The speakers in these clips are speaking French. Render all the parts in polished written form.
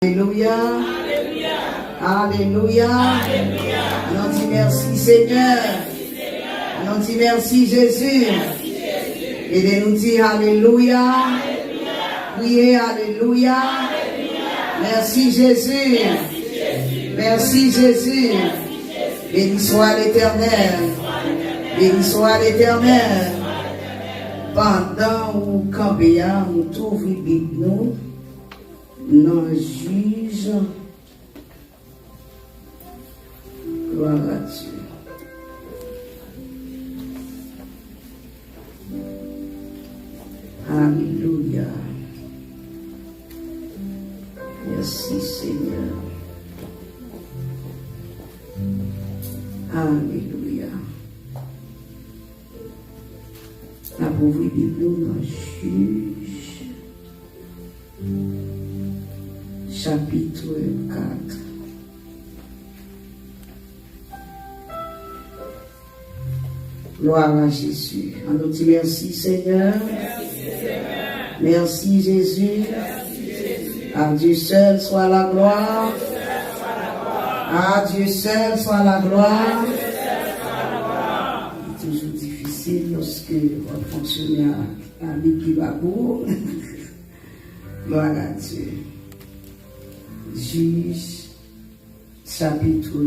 Alléluia. Alléluia. On dit merci Seigneur. On dit merci Jésus. Et de nous dire Alléluia. Priez Alléluia. Merci Jésus. Merci Jésus. Béni soit l'Éternel. Béni soit l'Éternel. Pendant où campé, nous trouvons Bible nous. Non, juge. Gloire à Dieu. Alléluia. Merci Seigneur. Alléluia. La pauvre Bible dans Juge. Chapitre 4. Gloire à Jésus. On nous dit merci Seigneur. Merci Jésus. À Dieu seul soit la gloire. À Dieu seul soit la gloire. C'est toujours difficile lorsque on fonctionne à l'équipe à bout. Gloire à Dieu. Juge, chapitre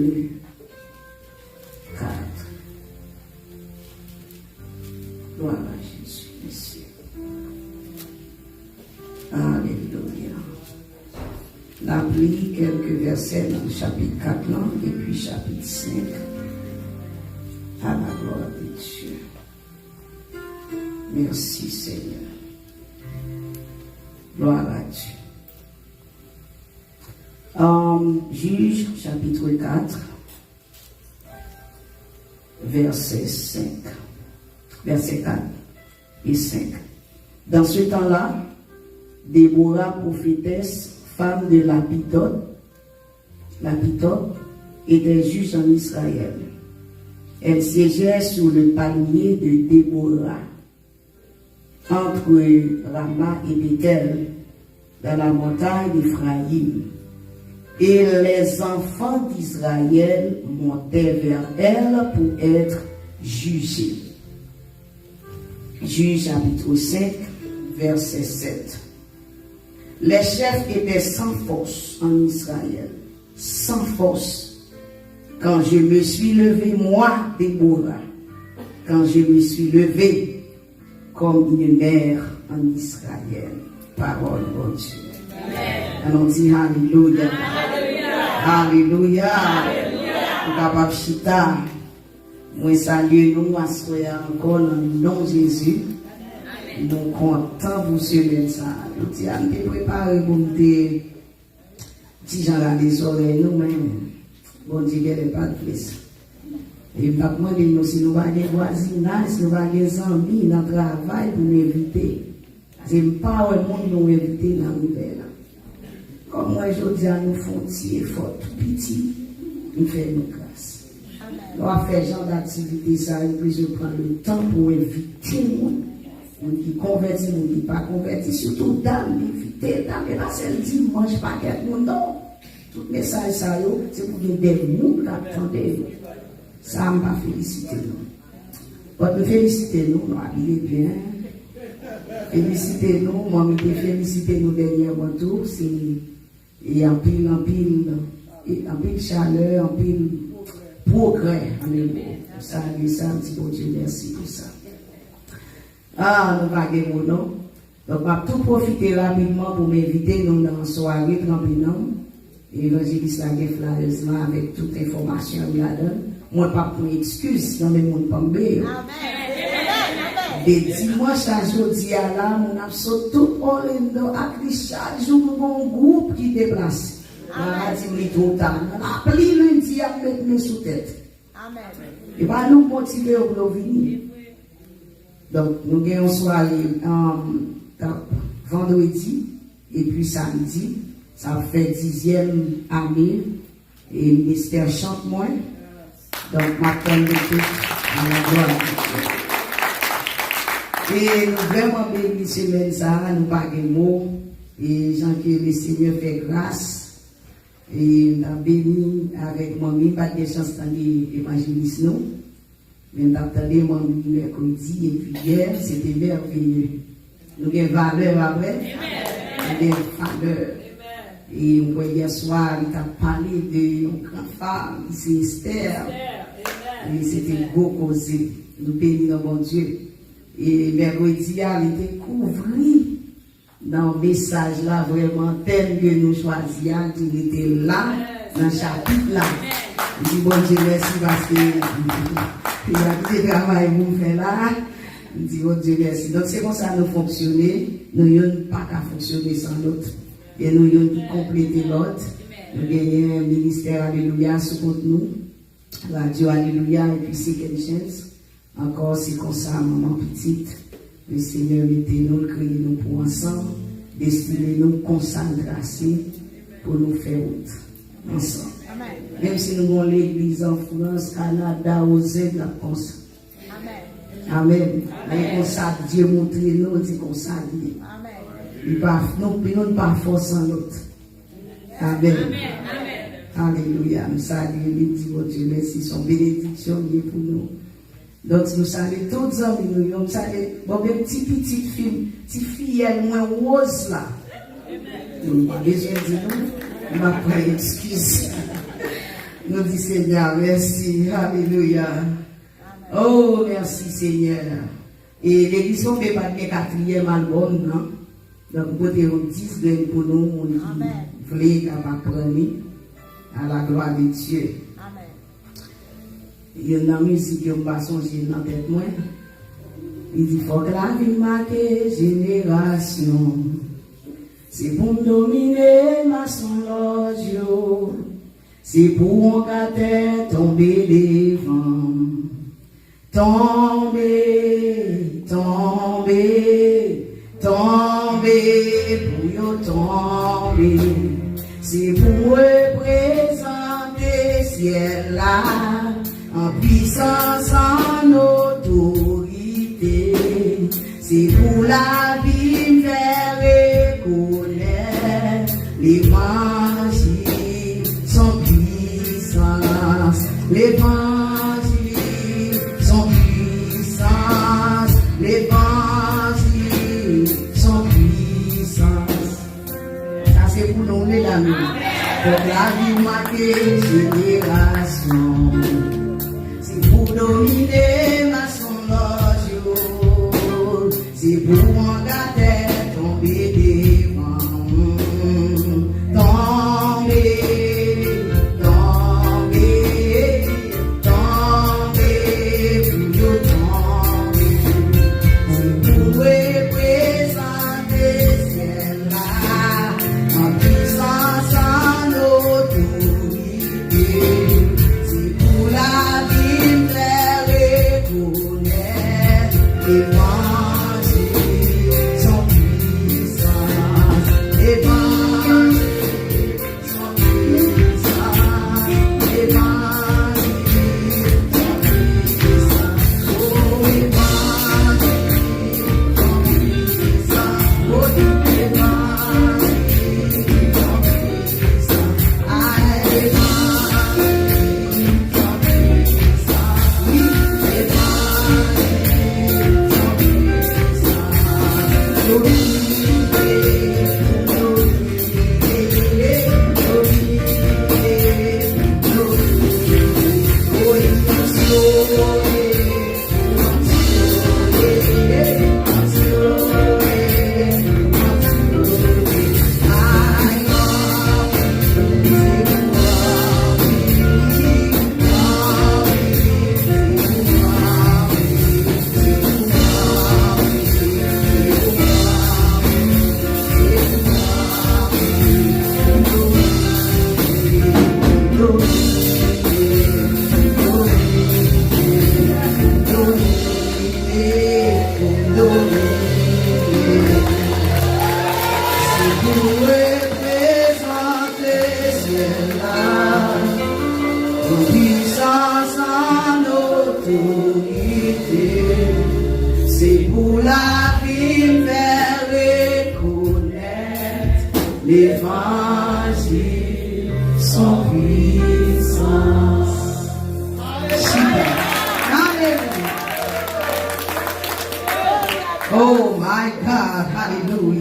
4. Gloire à Jésus, merci. Alléluia. On a pris quelques versets dans le chapitre 4 et puis chapitre 5. À la gloire de Dieu. Merci Seigneur. Gloire à Dieu. Juge, chapitre 4, verset 5. Verset 4 et 5. Dans ce temps-là, Déborah, prophétesse, femme de Lapitoth, était juge en Israël. Elle siégeait sur le palmier de Déborah, entre Rama et Bethel, dans la montagne d'Éphraïm. Et les enfants d'Israël montaient vers elle pour être jugés. Juge chapitre 5, verset 7. Les chefs étaient sans force en Israël, sans force. Quand je me suis levé, moi, Déborah, quand je me suis levé comme une mère en Israël. Parole de Dieu. Allons dire Alléluia. Alléluia. Nous capable chita. Moi salue nous encore dans le nom de Jésus. Nous comptons pour ce ça. Nous disons préparer pour nous petit gens là les oreilles nous même. Bon Dieu n'est pas de plus. Et pas demander nous si nous va des voisinage, si nous va des amis dans le travail pour nous éviter. C'est pas le monde nous éviter dans l'hiver. Comme moi, je dis à nous font effort tout petit, nous faisons nos grâces. Nous avons fait genre d'activité, ça, et puis je prends le temps pour éviter le monde. On qui convertit, on qui pas converti, surtout dame, éviter, dame, et là, c'est le dimanche, pas qu'elle monde, non. Tout message, ça, c'est pour que des gens qui attendent. Ça, on va féliciter nous. Quand nous féliciter nous, nous habillons bien. Félicitez-nous, moi, je féliciter nous dernièrement tout, c'est et en pile chaleur, en pile progrès. Ça, un petit peu Dieu, merci pour ça. Ah, nous va gagner mon nom. Donc, je vais tout profiter rapidement pour m'inviter nous dans la soirée tranquillement. Et l'évangéliste a fait flaireusement avec toute information qu'il a donné. Moi, pas pour excuse, non, mais mon pombe. Amen. Et dimanche à jeudi à là, on a tout Orlando, à chaque jour, nous avons un groupe qui déplace. On a dit, tout le temps. On a appelé lundi à mettre nous sous tête. Amen. Et bien, nous motiver pour venir. Donc, nous avons une soirée vendredi et puis samedi. Ça fait 10e année. Et le ministère chante moins. Donc, maintenant, nous à la gloire. Et nous vraiment bénis semaine ça, nous pas de mots. Et Jean que le Seigneur fait grâce. Et on a béni avec moi, pas de chance dans l'évangéliste, non. Mais on a entendu moi mercredi et puis hier, c'était merveilleux. Nous avons valeur après. Nous avons valeur. Et hier soir, il a parlé de une grande femme, c'est Esther. Et c'était beau causé. Nous bénissons bon Dieu. Et mercredi, il découvert dans le message là, vraiment tel que nous choisissions, il était là, dans le chapitre là. Je dis bon Dieu, merci parce que il y a des travail que vous faites là. Je dis bon Dieu, merci. Donc c'est comme ça nous fonctionner. Nous n'avons pas qu'à fonctionner sans l'autre. Et nous avons complété l'autre. Nous avons un ministère, alléluia, sous contre nous. Radio, alléluia, et puis Second Chance. Encore, c'est comme ça, maman petite. Le Seigneur mettez-nous, créez-nous pour ensemble, destinez-nous consacrer pour nous faire autre. Ensemble. Amen. Même si nous avons l'église en France, Canada, aux aides, la pense. Amen. Amen. Comme ça, Dieu montre-nous, dit comme ça. Amen. Nous ne pas forcer l'autre. Amen. Alléluia. Nous saluons les petits Dieu, merci, son bénédiction pour nous. Donc nous saluons tous les amis, nous saluons bon, petit film, petite fille, elle moins rose là. Nous n'avons pas besoin de dire nous, on va prendre excuse. Nous disons Seigneur, merci, alléluia. Oh, merci Seigneur. Et l'église ne fait pas de quatrième album, non? Donc vous pouvez dire 10 graines pour nous, on voulait apprendre à la gloire de Dieu. Il y a une musique qui m'a songé dans la tête. Il dit faut que la vie marque génération. C'est pour dominer ma songe. C'est pour en gâter tomber devant. Tomber, tomber, tomber, pour yo tomber. C'est pour représenter ciel là. En puissance, en autorité, c'est pour la vie faire reconnaître l'évangile, son puissance, l'évangile, son puissance, l'évangile, son puissance. Ça c'est pour nous les amis, pour la vie marquée génération. Pour dominer ma songe, c'est pour en garder tomber devant. Tomber, tomber, tomber, pour yo tomber. C'est pour représenter ciel là, en puissance, en autorité. C'est pour la l'évangile,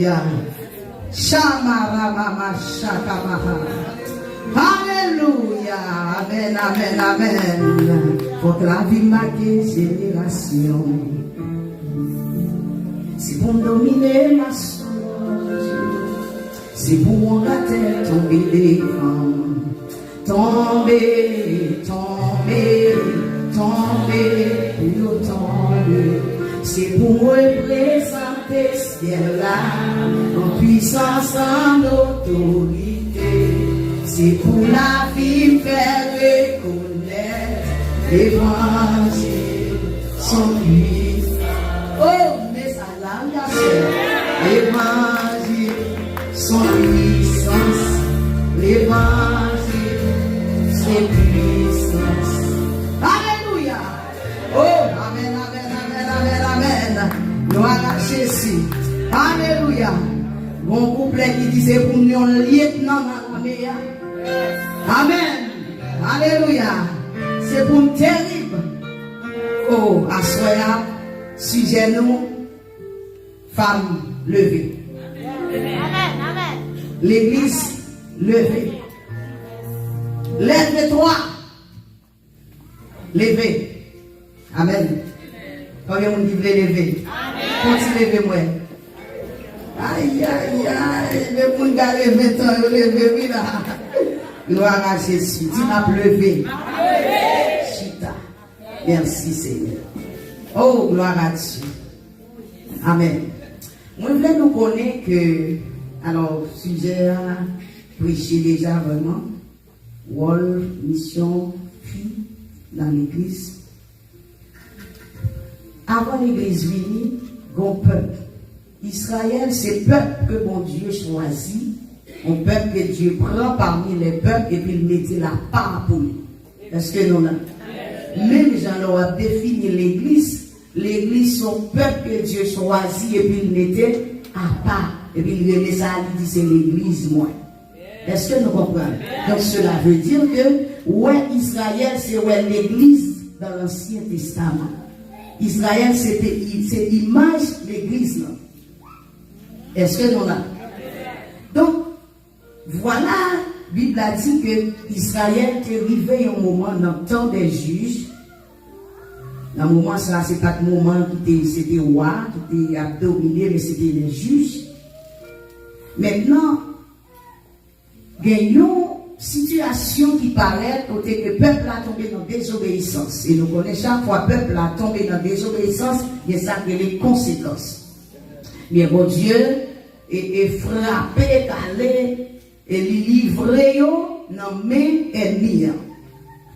Alléluia. Shamara mama shakamaha. Alléluia. Amen, amen, amen. Votre la vie marquée génération. C'est pour dominer ma soul. C'est pour mon terre tomber les femmes. Tomber, tomber, tomber, pour tomber. C'est pour représenter ce ciel-là, en puissance, en autorité. C'est pour la vie faire reconnaître l'évangile, son puissance. Oh, mais ça l'a bien l'évangile, son puissance, l'évangile, ses puissances. Alléluia. Oh, amen, amen, amen, amen, amen. Gloire à Jésus. Alléluia. Bon couplet qui disait pour nous un lieutenant dans l'armée. Amen. Alléluia. C'est pour nous terrible. Oh, assoya, sujet nous, femmes levées. Amen. Amen. L'église levée. Lève-toi. Levez. Amen. Combien de monde qui veut lever? Continuez lever moi. Aïe, aïe, aïe. Le monde qui a levé tant, il levé, oui là. Gloire à Jésus. Tu m'as levé. Chita. Merci Seigneur. Oh, gloire à Dieu. Amen. Moi, je voulais nous connaître que, alors, sujet à prêcher déjà vraiment. Rôle, mission, fille dans l'église. Avant l'église venue, bon peuple. Israël, c'est peuple que bon Dieu choisit. Un peuple que Dieu prend parmi les peuples et puis il met la part pour lui. Est-ce que nous là? Même Jean a défini l'église. L'église, son peuple que Dieu choisit et puis il mettait à part. Et puis il remet ça, il dit c'est l'église, moi. Est-ce que nous comprenons? Donc cela veut dire que ouais, Israël, c'est ouais l'église dans l'Ancien Testament. Israël, c'est l'image de l'église. Là. Est-ce que nous là? Donc, voilà, la Bible a dit que Israël est arrivé un moment dans le temps des juges. Dans le moment, ça, c'est pas le moment qui c'était roi, qui était dominé, mais c'était les juges. Maintenant, il y a une situation qui paraît côté que le peuple a tombé dans désobéissance. Et nous connaissons chaque fois que le peuple a tombé dans désobéissance, il y a ça qui est les conséquences. Mais bon Dieu est frappé, calé, et livré dans les mains ennemies.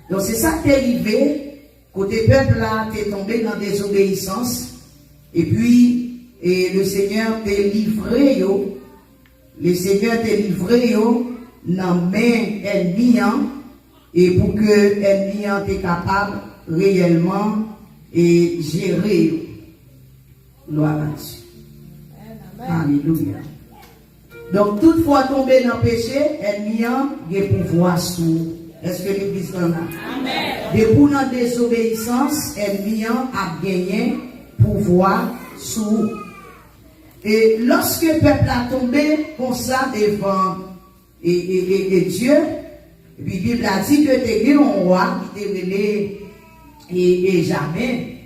Donc c'est ça qui est arrivé, côté peuple là, est tombé dans désobéissance, et puis le Seigneur t'a livré, le Seigneur t'a livré dans les mains ennemies, et pour que l'ennemi soit capable réellement et gérer. Gloire à Dieu. Alléluia. Donc, toutefois tomber dans le péché, l'ennemi a pouvoir sur. Est-ce que l'église en a? Amen. Depuis dans la désobéissance, l'ennemi a gagné pouvoir sur. Et lorsque le peuple a tombé comme ça devant et Dieu, et puis la Bible a dit que tu es un roi qui était relé et jamais,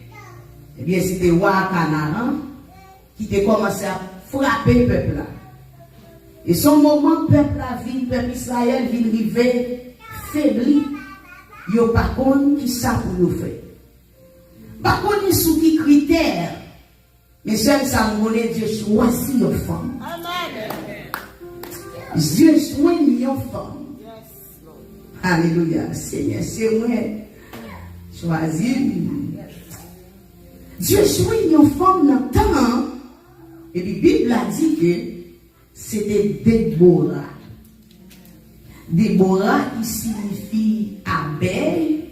et bien c'était roi Canaan qui t'a commencé à frapper le peuple là. Et son moment, le peuple Israël vient arriver faibli. Il n'y a pas contre qui ça pour nous faire. Pas contre sous qui critères. Mais seul ça nous connaît Dieu choisit nos femmes. Dieu choisit nos femmes. Alléluia. Seigneur, c'est moi. Choisis. Dieu choisit nos femmes dans le temps. Et puis la Bible a dit que c'était Déborah. Déborah qui signifie abeille.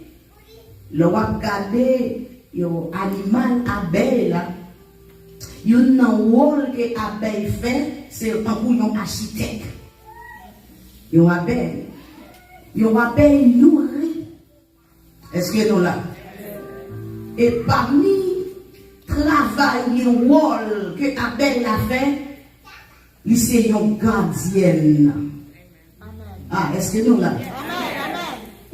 Le roi regardé, l'animal abeille là. Il y a un rôle que l'abeille fait, c'est un bouillon architecte. Il y a une abeille. Il y a une abeille nourrie. Est-ce que nous là? Et parmi le travail, le rôle que l'abeille a fait, c'est une gardienne. Ah, est-ce que nous là?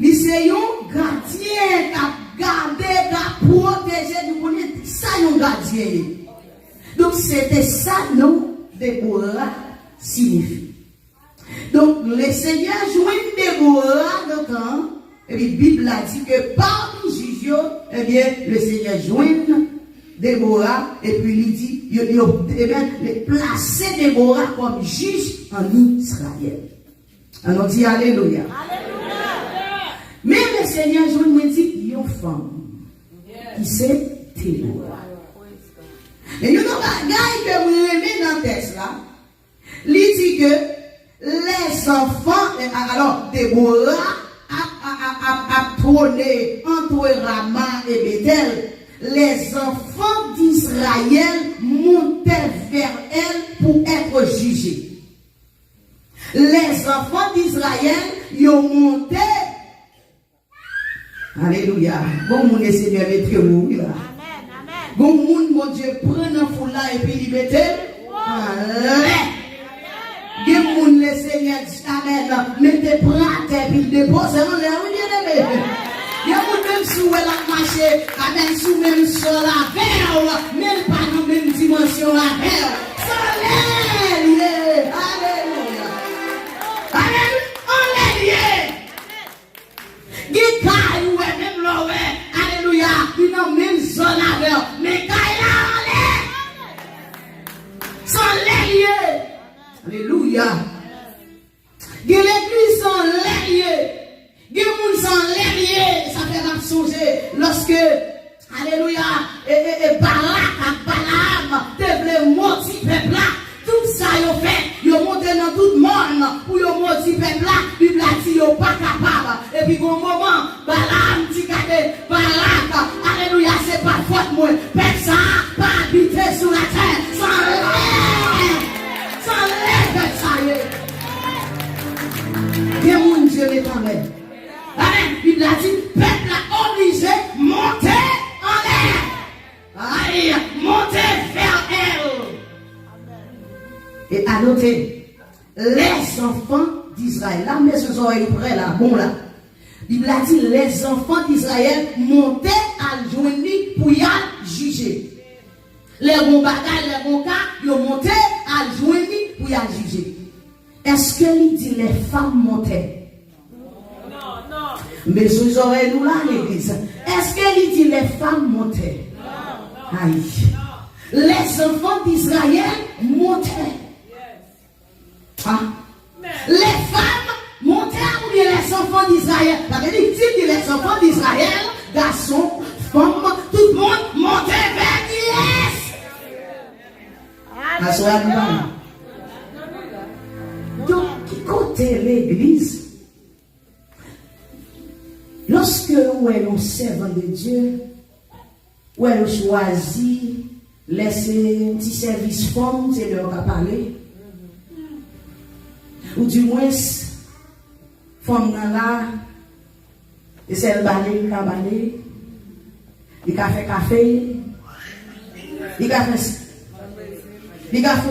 C'est un gardien qui a gardé, qui a protégé, nous connaissons ça, un gardien. Donc, c'était ça, non, Déborah signifie. Donc, le Seigneur joint Déborah dans le temps, et puis la Bible a dit que parmi les juges, eh bien, le Seigneur joint Déborah, et puis il dit, eh bien, placer Déborah comme juge en Israël. Alors, on dit Alléluia. Mais le Seigneur joint me dit, une femme qui c'est Déborah. Et nous avons un gars que vous aimez dans le texte là. Il dit que les enfants, alors Déborah a trôné entre Rama et Bethel. Les enfants d'Israël montaient vers elle pour être jugés. Les enfants d'Israël, ils ont monté. Alléluia. Bon, mon Seigneur, mettez-vous là. Bon, mon Dieu, prend un foulard et puis il mette. Bien, mon le Seigneur dit Amen. Mettez prend à terre puis il dépose en l'air. Bien aimé. Il y a même sous la marché, avec sous même sur la verre, même pas dans la même dimension la verre. Alléluia. Même l'eau, alléluia, il n'a même zone à verre, mais quand il a sans l'ailier, alléluia. L'église sans l'ailier, les gens sans l'ailier, ça fait la songer lorsque, alléluia, et Balaam, devait motiver le peuple. Tout ça, ils ont fait, ils ont monté dans tout le monde pour ils ont motivé le peuple. La Bible a dit qu'ils sont pas capables. Et puis, au moment, Balaam dit que Balak, alléluia, c'est pas faute, moi. Personne pas habiter sur la terre sans l'air, ça y est. Bien, mon Dieu, l'éternel. Amen. La Bible a dit, peuple a obligé de monter en l'air. Aïe, monter vers elle. Et à noter, les enfants d'Israël, là, mais ce sont prêts là, bon là. Il a dit, les enfants d'Israël montaient à joindre pour y juger. Les bons bagages, les bons cas, ils montaient à joindre pour y juger. Est-ce qu'il dit les femmes montaient? Non. Mais sous oreilles nous là, l'église. Est-ce qu'il dit les femmes montaient? Non. Aïe. Les enfants d'Israël montaient. Ah. Les femmes montaient ou bien les enfants d'Israël. Ça veut dire que les enfants d'Israël, garçons, femmes, tout le monde montait vers qui est. Donc, qui côté l'église, lorsque où est un servant de Dieu, où elle choisit, laisser un petit service femme, c'est leur qu'à parler. Ou du moins, femme là, et c'est le balai, il a balai, il a fait café, il a fait. Il a fait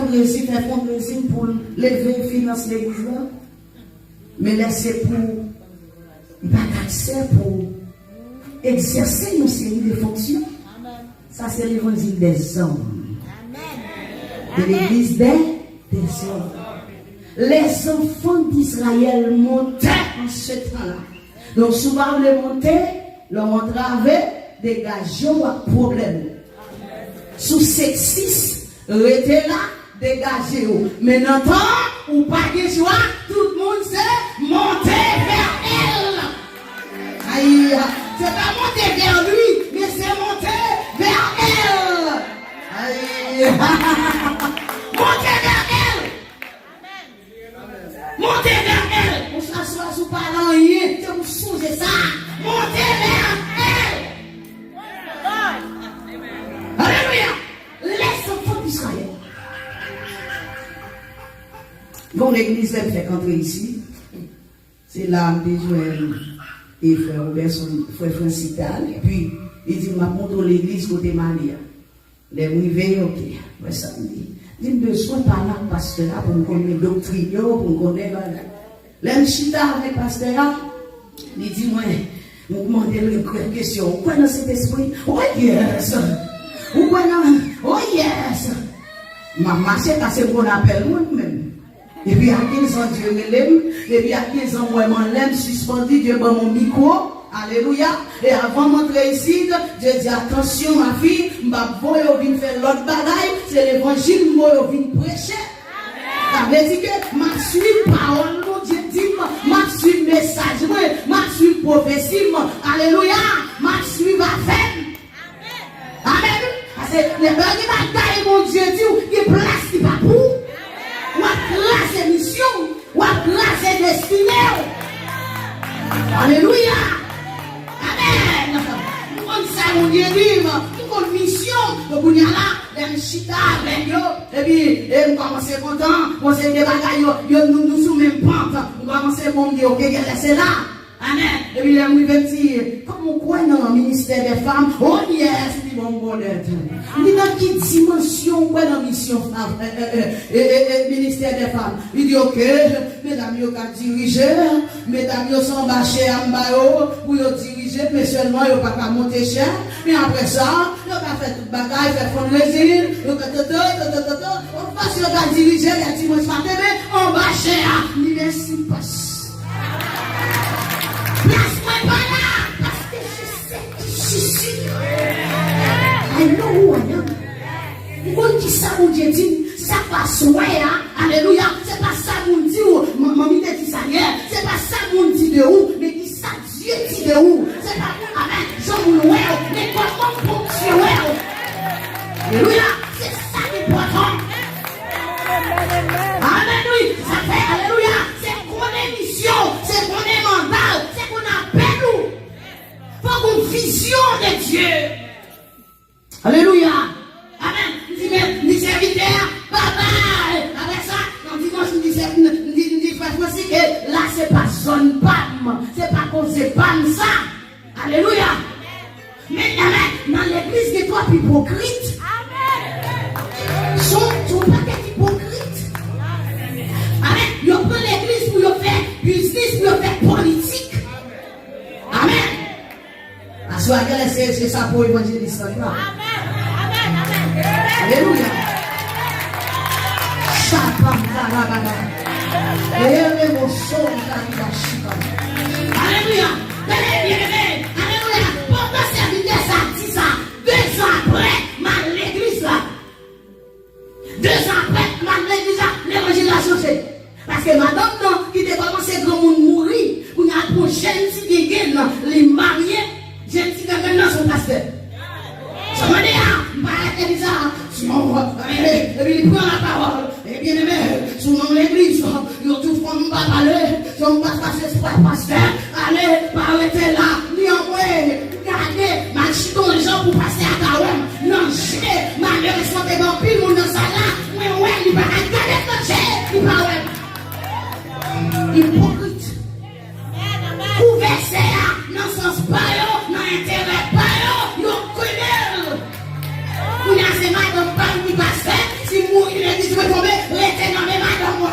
fundraising pour lever finance l'église là. Mais laissez pour, il n'a pas accès pour exercer une série de fonctions. Ça, c'est l'évangile des hommes. De l'église des hommes. Les enfants d'Israël montaient en ce temps-là. Donc, souvent, les monter, leur entraver, dégager un problème. Sous sexisme, restez là, dégagez-vous. Mais dans le temps, ou pas de choix, tout le monde s'est monté vers elle. Aïe, c'est pas monter vers lui, mais c'est monter vers elle. Aïe, monter vers elle. Montez vers elle. On s'assoit sous parlant rien. C'est vous songez ça. Montez vers elle. Alléluia. Les enfants d'Israël. Bon, l'église elle fait entrer ici. C'est l'âme de Joël et frère Robert, son frère Francital. Et puis, il dit, m'a montré l'église côté Maria. Les rivets, ok. Ouais, samedi. J'ai besoin de parler avec le pasteur pour me connaître la doctrine, pour me connaître. L'homme chita avec le pasteur, il dit, moi, je me demande une question. Vous croyez dans cet esprit? Oh yes! Vous croyez dans... Oh yes! Maman, c'est parce qu'on appelle moi-même. Et puis à 15 ans, Dieu me l'aime. Et puis à 15 ans, moi, je l'aime, suspendu, Dieu m'a mon micro. Alléluia. Et avant de m'entrer ici, Dieu dit attention, ma fille, je vais faire l'autre bagaille. C'est l'évangile, je vais prêcher. Ça veut dire que ma suite parole, Dieu dit, ma suite message, ma suite prophétie. Alléluia. Ma suite va faire. Amen. Parce que les bagailles, mon Dieu dit, il place qui va pour. Ou à classe mission, ou à classe destinée. Alléluia. Amen. Nous avons ça, mon Dieu, nous avons une mission. Donc, on y a là, les chita, et puis, on commence content, on s'est débattu, nous sommes même pente. On commence à mon Dieu, ok, c'est là. Amen. Et puis, là, on va dire, comme on croit dans le ministère des femmes, oh yes, c'est bon bonheur. Il dit dans quelle dimension, quoi, dans la mission ministère des femmes. Il dit, ok, mesdames, vous avez dirigé, mesdames, vous sont bâchés en bas, vous avez dirigé, mais seulement, vous n'avez pas monter cher. Mais après ça, vous n'avez pas fait toute bagaille, fait fundraising, vous avez parce que vous avez dirigé, il y a dimanche matin, mais en bâché, il est si passe. Place-moi pas là, parce que je sais qui je suis. I know who I am. Pourquoi dit ça, mon Dieu dit, ça passe, ouais, alléluia. C'est pas ça, mon Dieu, maman te dit ça hier. C'est pas ça, mon Dieu de où, mais dit ça, Dieu dit de où. C'est pas, amen, j'en ouais, mais comment fonctionner. Alléluia, c'est ça qui est important. Amen, oui, ça fait, alléluia, c'est qu'on est mission, c'est qu'on est mental, c'est qu'on appelle nous. Faut qu'on vision de Dieu. Alléluia. Amen. Ni serviteur, papa. Avec ça, quand dimanche, nous disons, frère Francis, que là, c'est pas zone PAM. C'est pas qu'on c'est PAM ça. Alléluia. Mais dans l'église, il y a trois hypocrites. Sont pas des hypocrites. Amen. Ils prennent l'église pour faire business, pour faire politique. Amen. À ce moment-là, c'est ça pour évangéliste. Amen. Alléluia. Alléluia. Alléluia. Pourquoi serviteur ça dit ça? 2 ans après, l'église là. 2 ans après, l'église là, l'évangile a changé. Parce que madame non, qui était commencé grand monde mourir, pour la prochaine si qui les mariés, j'ai dit que maintenant son pasteur. Ça m'a dit, et puis il prend la parole, et bien aimé, sous l'église, ils ont tout fait, pas parler, ils ont pas passé ce pasteur, allez, parlez là, ni en vrai, regardez, ma chiton les gens pour passer à Kawem, non, j'ai, malheureusement, t'es dans pile, mon dans ça là, ouais, il va regarder ton j'ai, il va ouais. Hypocrite. Couvert c'est là, dans sens pas dans intérêt pas yo connaît. Vous n'avez pas de panne qui passe, si vous il est dit que tomber, restez dans les mains de moi.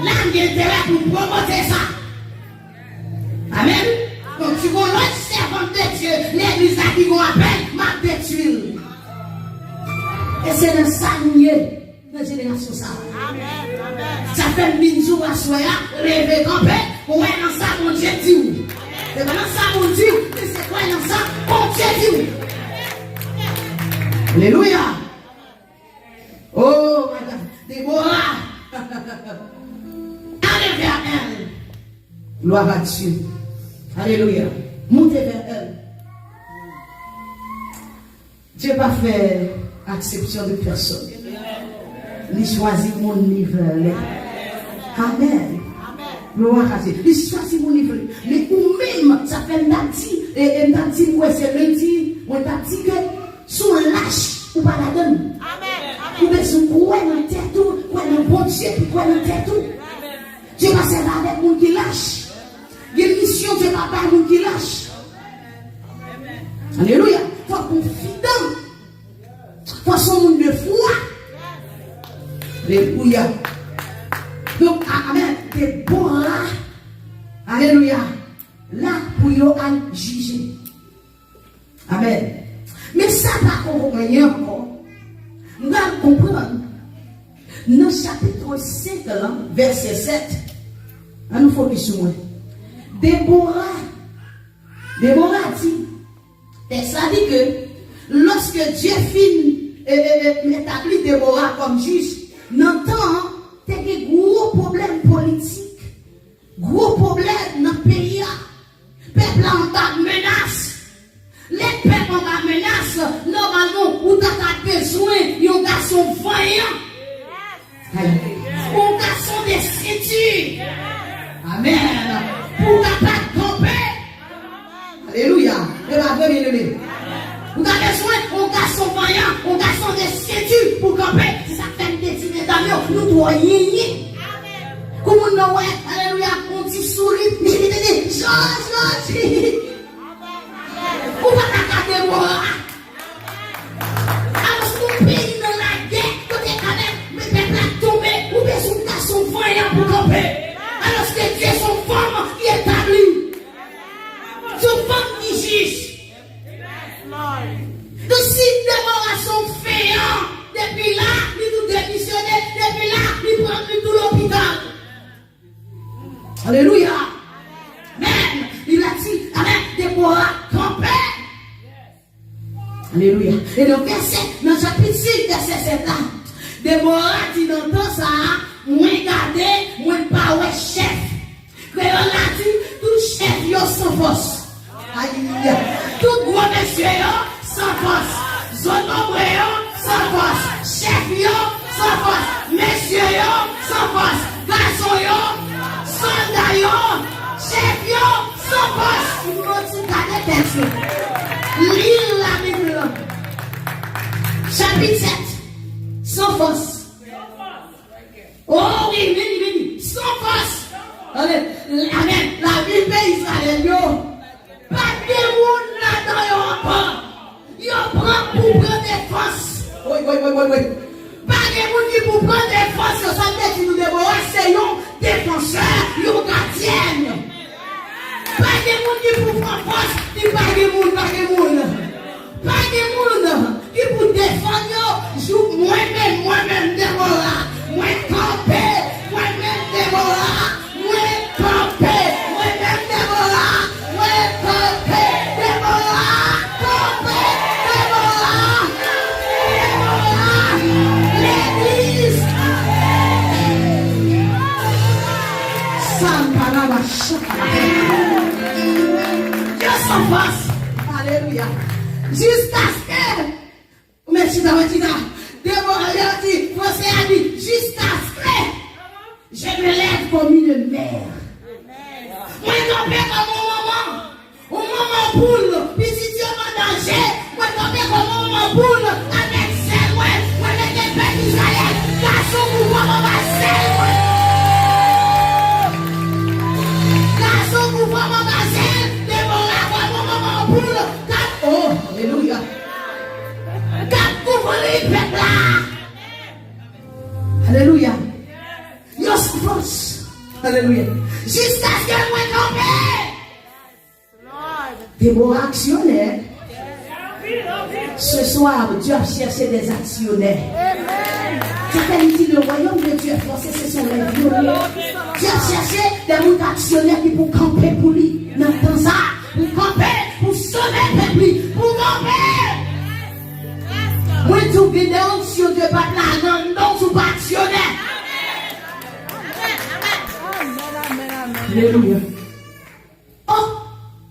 Là, il y a intérêt pour promoter ça. Amen. Donc, tu vois l'autre servante de Dieu, l'église là qui vous appelle, ma pétule. Et c'est dans ça nous est, dans la génération ça. Amen. Ça fait une jour à soi, rêver campé, ouais, dans ça, mon Dieu dit. C'est pas dans ça, mon Dieu, mais c'est quoi dans ça, mon Dieu dit. Alléluia. Oh, madame, Déborah. Allez vers elle. Gloire à Dieu. Alléluia. Montez vers elle. Dieu n'a pas fait acception de personne. Il choisit mon livre. Amen. Gloire à Dieu. Il choisit mon livre. Mais ou-même, ça fait Nati. Et Nati, moi, c'est lundi. On t'a dit que sous lâche ou pas la donne. Amen. Ou bien sous quoi dans le tête tout, quoi dans le bon Dieu, puis quoi dans le tête tout. Dieu va servir avec monde qui lâche. Il y a une mission, Dieu va pas monde qui lâche. Alléluia. Faut confident. Faut son monde de foi. Alléluia. Donc, amen, Déborah, alléluia, là pour yo à juger. Amen. Mais ça pas rien encore. Nous allons comprendre. Dans le chapitre 5, là, verset 7, on nous focus sur moi. Déborah dit, et ça dit que lorsque Dieu finit établit Déborah comme juge, dans le temps, il y a des gros problèmes politiques, gros problèmes dans le pays. Le peuple en bas menace. Les peuples en bas menace. Normalement, où tu as besoin d'un garçon voyant, un garçon de ceinture. Amen. Pour capable de tomber. Alléluia. Et la vraie bien-aimée. Vous avez besoin d'un garçon voyant, un garçon de ceinture pour camper. C'est ça que fait des dîners d'amour. Nous devons y aller. Comme on a ouais, alléluia, on dit souris, Georges. Ou pas regarder moi. Alors, mon pays dans la guerre, côté canette, mais peuple a tombé, ou bien son garçon voyant pour camper. Alors que Dieu est son femme qui est établie. Son femme qui juge. Donc si Déborah son féant, depuis là, il nous démissionne, depuis là, il prend tout l'hôpital. Alléluia. Même, il a dit, amen, Déborah campait. Alléluia. Et donc, dans le chapitre 6, verset 7 là, Déborah dit dans tout ça, moins gardé, moins pas ouais chef. Créole a dit, tout chef yo sans force. Aïe. Tout gros monsieur yo sans force. Zone ombre yo sans force. Chef yo sans force. Monsieur yo sans force. Garçon yo, soldat yo, chef yo sans force. Nous nous gardons texte. Lire la Bible. Chapitre 7. Sans force. Oh oui, veni. Sans force. Allez, amen. La Bible Israël, yo. Pas de monde là-dedans, yo encore. Yo prend pour prendre défense. Oui. Pas de monde qui pour prendre défense. Ça veut dire que nous devons essayer défenseur, yo gardien. Pas de monde qui pour prendre force. Pas de monde. Pas de monde qui pour défendre. Joue moi-même, Déborah. Moi camper, moi-même, Déborah. Moi camper, moi-même, Déborah. Moi camper, Déborah. Camper, Déborah. L'église. Samparaba chakra. Dieu s'en passe. Alléluia. Jusqu'à ce que, merci d'avoir dit ça. Déborah a dit, Français a dit, jusqu'à ce que je me lève comme une mère. Moi, je tombe comme un moment poule, puis si Dieu m'a danger, moi, je tombe comme un moment poule, avec celle, moi, avec les peuples d'Israël, garçon, pour moi, garçon, pour moi, Déborah, moi, maman poule, oh, alléluia. Alléluia. Yo force. Alléluia. Jusqu'à ce que moi tombe. Déborah actionnaire. Ce soir, Dieu a cherché des actionnaires. C'est dit le royaume de Dieu est forcé, ce sont les violets. Dieu a cherché des gens actionnaires qui pour camper pour lui. Dans ça, pour camper, pour sauver le peuple, pour camper. Moi, tout vidéo, si Dieu pas là, non, sous pas actionnaire. Alléluia. Oh,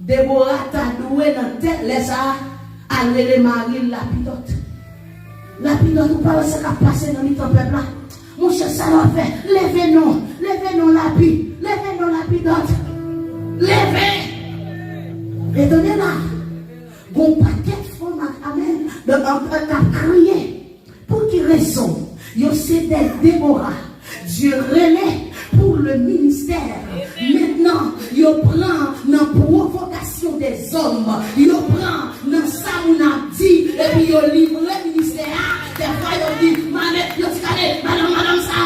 Déborah t'a doué dans tête, laisse ça, aller les maris lapidote. Lapidote, ou pas, ça va passer dans le temps peuple là. Mon cher, ça va faire. Levez-nous lapidote. Levez. Et donnez là. Bon paquet de femmes, amen, de crier. Pour qui raison? Yo c'est des Déborah. Dieu relaie pour le ministère. Maintenant, yo prend dans provocation des hommes. Yo prend dans ça on a dit et puis yo livre le ministère. Des fois yo dit, madame, madame ça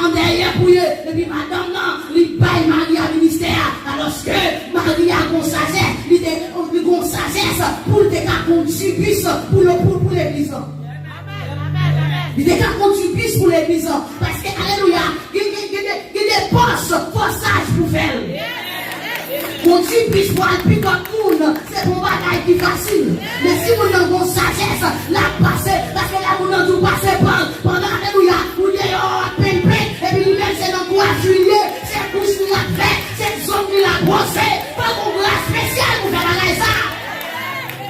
subisse pour l'église. Il y a qu'on subisse pour l'église. Parce que, alléluia, il y a des forçages pour faire. Qu'on subisse pour aller plus comme monde, c'est pour bagaille plus facile. Mais si vous n'avez pas sagesse, la passer, parce que là, vous n'avez pas passé pendant, alléluia, vous n'avez pas peine, et puis lui-même, c'est dans quoi juillet, c'est pour ce qu'il a fait, c'est zone qu'il a brossé, pas qu'on grâce spéciale pour faire bagaille ça.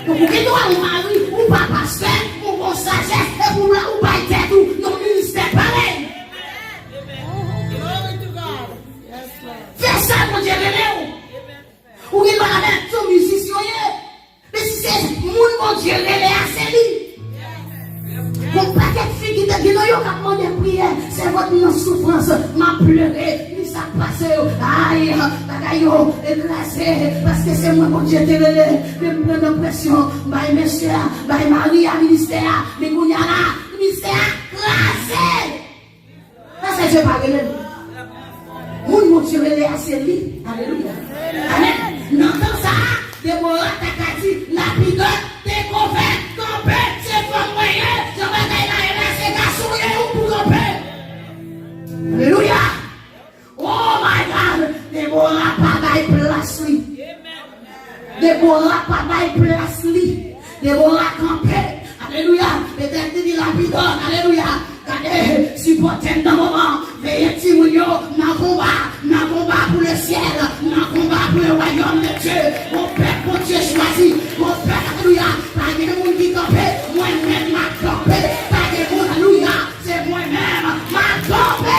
Donc, vous êtes un mari, ou pas pasteur, ou bon sagesse, et pour là, ou pas tête, ou non ministère pareil. Fais ça, mon Dieu, ou il va avec ton musicien. Mais si c'est mon Dieu, il est assez libre. Mon paquet de filles qui te disent, non, il y a pas de prière, c'est votre souffrance, m'a pleuré, il s'est passé, aïe, bagaille, écrasé, parce que c'est moi, mon Dieu, te relève, je me prends l'impression, bah, monsieur, bah, Marie, à ministère, mais qu'on y a là, ministère, écrasé. Ça, c'est Dieu, pas relève. Mon Dieu, il est assez libre. Alléluia. Amen. Non, dans ça, Déborah t'a dit, lapideur, t'es convaincu, ton père, c'est pas moyen, je vais aller là, c'est garçon, ou pour ton père. Alléluia. Oh my God. Déborah pas d'aille place lui. Déborah pas d'aille place lui. Déborah campé. Alléluia. L'éternel dit lapideur. Alléluia. Regardez, supportez dans le moment. Veillez, Timounio, dans combat pour le ciel, dans combat pour le royaume de Dieu. Mon père, mon Dieu choisi. Mon père, alléluia. Pas de monde qui campé. Moi-même, m'a campé. Pas de monde, alléluia. C'est moi-même, m'a campé.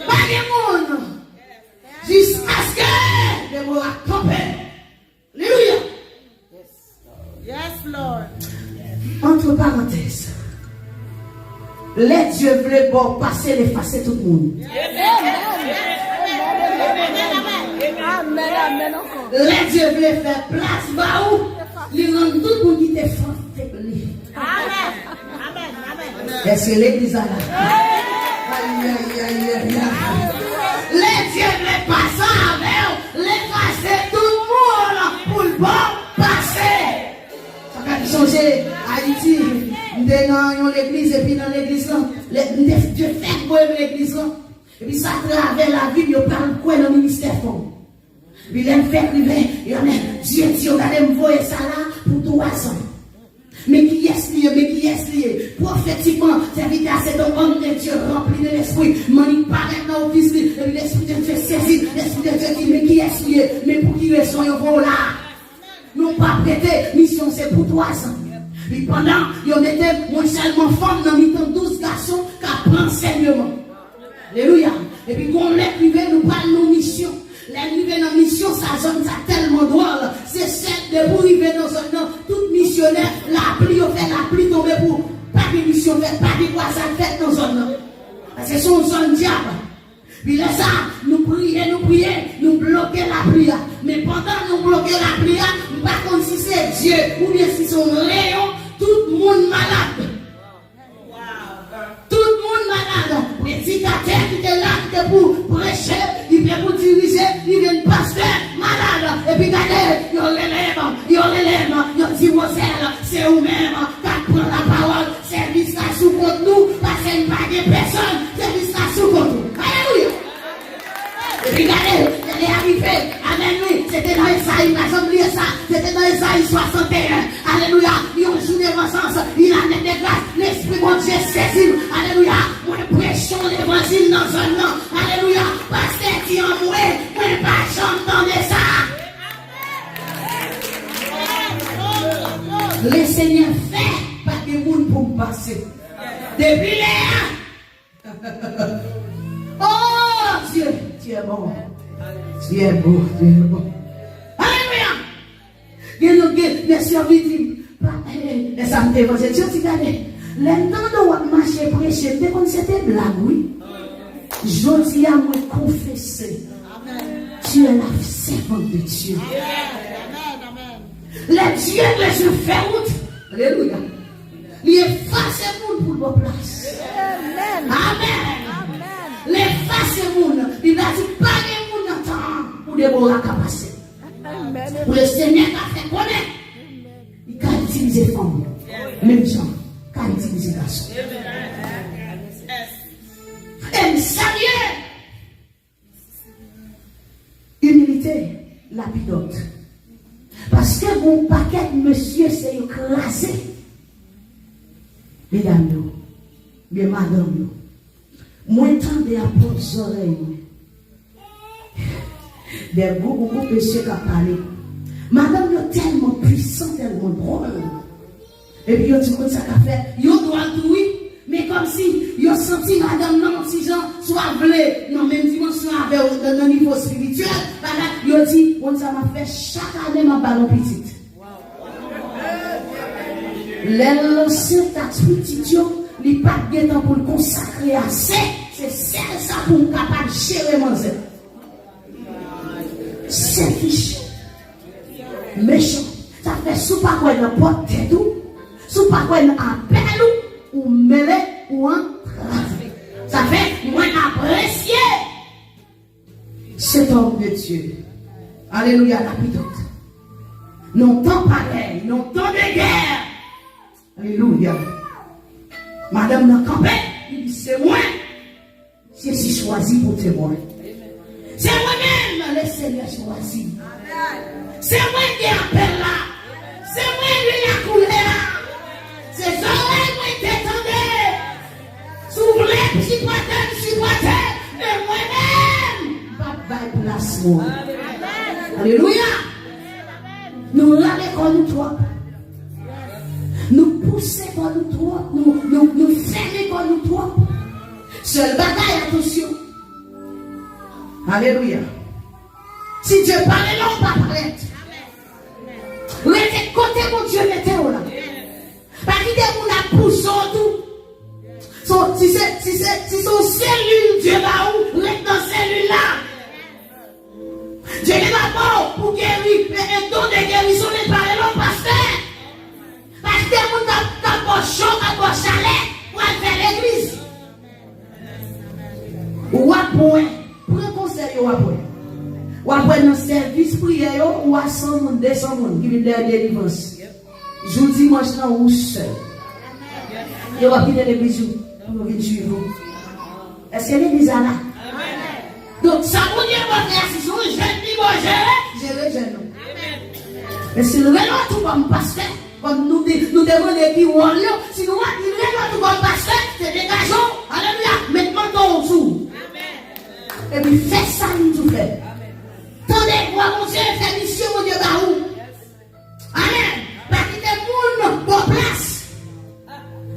Pas de monde. Jusqu'à ce que je me campé. Alléluia. Yes, Lord. Entre parenthèses, les dieux voulaient passer les facettes tout le monde. Les dieux voulaient faire place, bah où ils rendent tout le monde qui était fort. Est-ce que l'église a là? Aïe, aïe, aïe, aïe, aïe. Les dieux voulaient passer avec les facettes tout le monde pour le bon passer. Ça va changer. Haïti, dans l'église et puis dans l'église là, Dieu fait quoi l'église là, et puis ça travers la vie, il parle quoi dans le ministère fond. Puis il fait privé, il dit Dieu dit, regardez, me voyez ça là pour 3 ans. Mais qui est-ce lié? Prophétiquement, serviteur, c'est un homme de Dieu rempli de l'esprit. Mani paraît dans le fils, et puis l'esprit de Dieu saisit, l'esprit de Dieu dit, mais qui est-ce lié? Mais pour qui raison ils vont là? Non pas prêter, mission c'est pour 3 ans. Et pendant, il y en était moins seulement femme dans mi-temps 12 garçons qui apprennent enseignement. Alléluia. Et puis quand on est privé, nous parlons de mission. L'arrivée dans la mission, ça zone ça tellement drôle. C'est celle de pour arriver dans un an, tout missionnaire, la pluie, on fait la pluie tomber pour pas de mission, pas de quoi ça fait dans un an. Parce que c'est son diable. Puis là, ça, nous prions, nous bloquons la prière. Mais pendant nous bloquons la prière, nous ne savons pas si c'est Dieu ou bien si c'est un léon, tout le monde malade. Tout le monde malade. Les dictateurs qui étaient là, qui étaient pour prêcher, ils viennent pour diriger, ils viennent pasteur malade. Et puis regardez, ils ont dit, Moselle, c'est vous-même qui prend la parole, service là sous contre nous, parce qu'il n'y a pas de personne, service là sous contre nous. Alléluia. Et puis regardez, elle est arrivée, amen, c'était dans Esaïe, la jambe liée ça, c'était dans Esaïe 61, alléluia, ils ont joué ensemble, il a net de grâce, l'esprit mon Dieu saisit, alléluia, moi prêchons l'évangile dans un an, alléluia, parce que tu en mouais, moi pas j'entendais ça. Le Seigneur fait pas de monde pour passer. Depuis là. Oh Dieu, tu es bon. Tu es beau, tu es bon. Alléluia. Les serviteurs. Les samedis évangéliques, tu gagnes. L'entendre de marcher prêcher, dès qu'on c'était blague, oui. Je dis à moi confesser. Tu es la servante de Dieu. Les dieux de se faire route. Alléluia. Il efface le monde pour vos places. Amen. L'efface le monde. Il a dit pas de monde dans temps pour Déborah passer. pour le Seigneur qui a fait connaître. Il a utilisé femme. Même gens, il a utilisé garçon. Et sérieux. Humilité, lapidote. Parce que mon paquet, monsieur, c'est écrasé. Mesdames, bien madame, moi, tendez à porter les oreilles. Des beaucoup de monsieur qui ont parlé. Madame est tellement puissante, tellement drôle. Et puis, il dit que ça a fait. Il doit tout, oui. Mais comme si il a senti madame non, si gens soit blé, dans la même dimension avec dans le niveau spirituel. Il a dit, on ça m'a fait chaque année ma ballon petite. L'ancien taxe petit, il n'y a pas de temps pour le consacrer assez. C'est ça pour être capable de gérer mon zèle. Selfish. Méchant. Ça fait sous pas quoi une porte tête ou, sous pas quoi une appel ou mêlé ou entravé. Ça fait moins apprécié cet homme de Dieu. Alléluia, la pidote. Non temps pareil, non temps de guerre. Alléluia. Madame n'a campé, il dit c'est moi. C'est si choisi pour témoin. C'est moi-même, le Seigneur choisi. C'est moi qui appelle là. C'est moi qui a coulé là. C'est oreilles qui t'étendaient. S'ouvrir, supporter. Et moi-même, papa est place moi. Alléluia. Nous l'allons comme nous trois. Nous poussons comme nous trois. Nous fermons comme nous trois. Seule bataille, attention. Alléluia. Si Dieu parle, non, pas parler. Restez côté mon Dieu, mettez-vous là. Parce qu'il y a une pousse tout. Si son cellule, Dieu va où? Reste dans cellule là. Dieu n'est pas bon pour guérir. Mais un don de guérison n'est pas le pasteur. Parce que mon n'a pas chaud, n'a pas chalet pour aller faire l'église. Ou à point. Prenez conseil ou à point. Ou après dans le service prière ou à 100 monde, 200 monde qui viennent de la délivrance. Je vous dis, moi je suis où seul. Et on va quitter l'église pour venir suivre vous. Est-ce que l'église est là? Donc ça vous dit, mon frère, si vous êtes jeune, ni bon, gérer jeune. Mais si nous venons tout comme pasteur, comme nous demandons qui ou en lieu, si nous venons tout comme pasteur, c'est dégageons. Alléluia, mettons ton sous. Et puis fais ça, nous tout fait. Tendez, moi, mon Dieu, fais mission, mon Dieu, bah où? Amen. Parce que les gens bon place.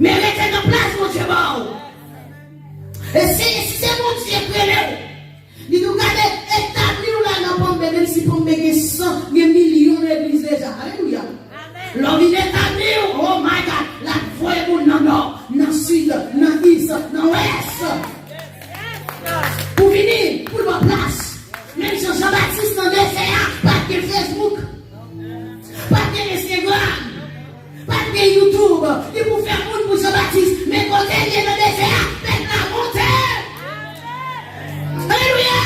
Mais restez dans place, mon Dieu, bah où? Et si c'est mon Dieu, prenez. Il nous garde établi là dans Pombe, même si Pombe est 100 millions d'églises déjà. Alléluia. L'homme il établi, oh my God, la voie est dans le nord, dans le sud, dans l'est, dans l'ouest. Pour venir, pour ma place. Même Jean-Baptiste dans l'océan, pas de Facebook, pas de Instagram, pas de YouTube. Il faut faire monde pour Jean-Baptiste, mais quand il est dans l'océan, faites la montée. Alléluia.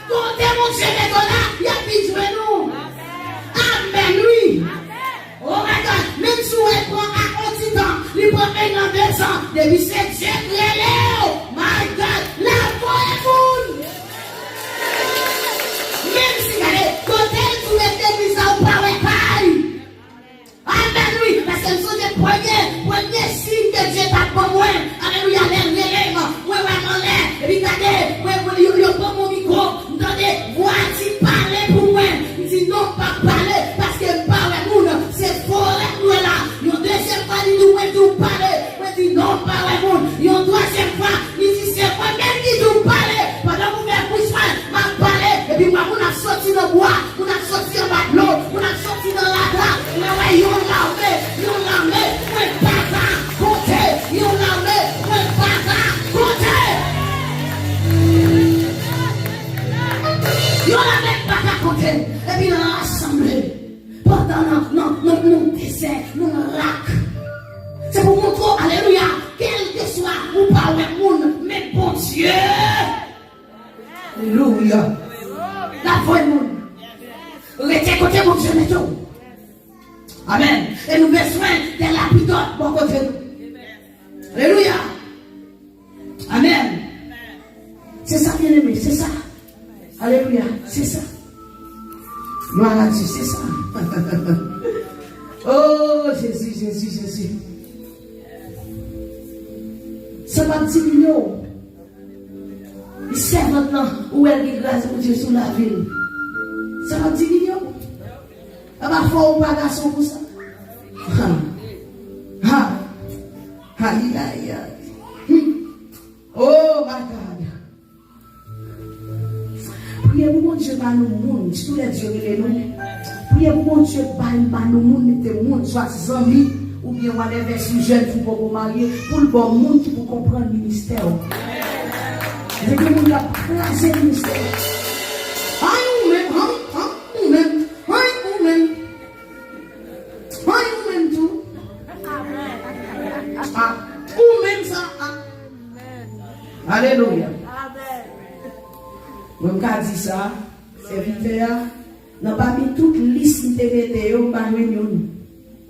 Quand mon Dieu est là, il y a plus de nous. Amen, oui. Oh my God, même si on prend un petit temps, il prend un an, 2 ans, depuis 7 siècles, my God, la voix est bonne. Même si côté tous les églises ont parlé pareil. Amen, oui, parce que nous sommes les premiers signes que Dieu t'a pour moi. Alléluia, les ouais, maman, et puis regardez, ouais, prend mon micro, attendez, voici parler pour moi. Il dit non, pas parler, parce que parler, c'est forêt, nous là. Une deuxième fois, il dit, nous parler. Il dit non, parler, une troisième fois, il dit c'est moi-même qui nous parler. Pendant que vous faites Christmas, m'a parlé, et puis moi, on a sorti dans le bois, on a sorti dans l'eau, on a sorti dans la glace, mais ouais, on l'armé, ouais, papa, côté, on l'armé, ouais, papa, côté. On n'a même pas qu'à côté, et puis on a rassemblé, pendant nos déserts, nos lacs. C'est pour montrer, alléluia, quel que soit ou pas le monde, mais bon Dieu. Alléluia. La voix monde. rester côté mon Dieu, mais tout. Amen. Et nous besoin de la plutôt pour côté nous. Alléluia. Amen. C'est ça, bien aimé, c'est ça. Alléluia, c'est ça. Gloire à Dieu, c'est ça. Oh, Jésus, Jésus, Jésus. C'est pas 10 millions. Il sert maintenant où elle est grâce à Dieu sur la ville. C'est pas 10 millions. Elle va faire un garçon pour ça. Aïe, aïe, aïe. Oh, my God. Priez pour mon Dieu, par nous, monde, tous les dieux, les noms. Priez pour mon Dieu, par nous, monde, les monde, soit amis, ou bien on aller vers une jeune fille pour vous marier, pour le bon monde qui peut comprendre le ministère. C'est que nous avons placé le ministère. Aïe, ou même tout. Ou même ça. Alléluia. Moi, je dis ça, serviteur, n'a pas mis toute liste de météo par réunion.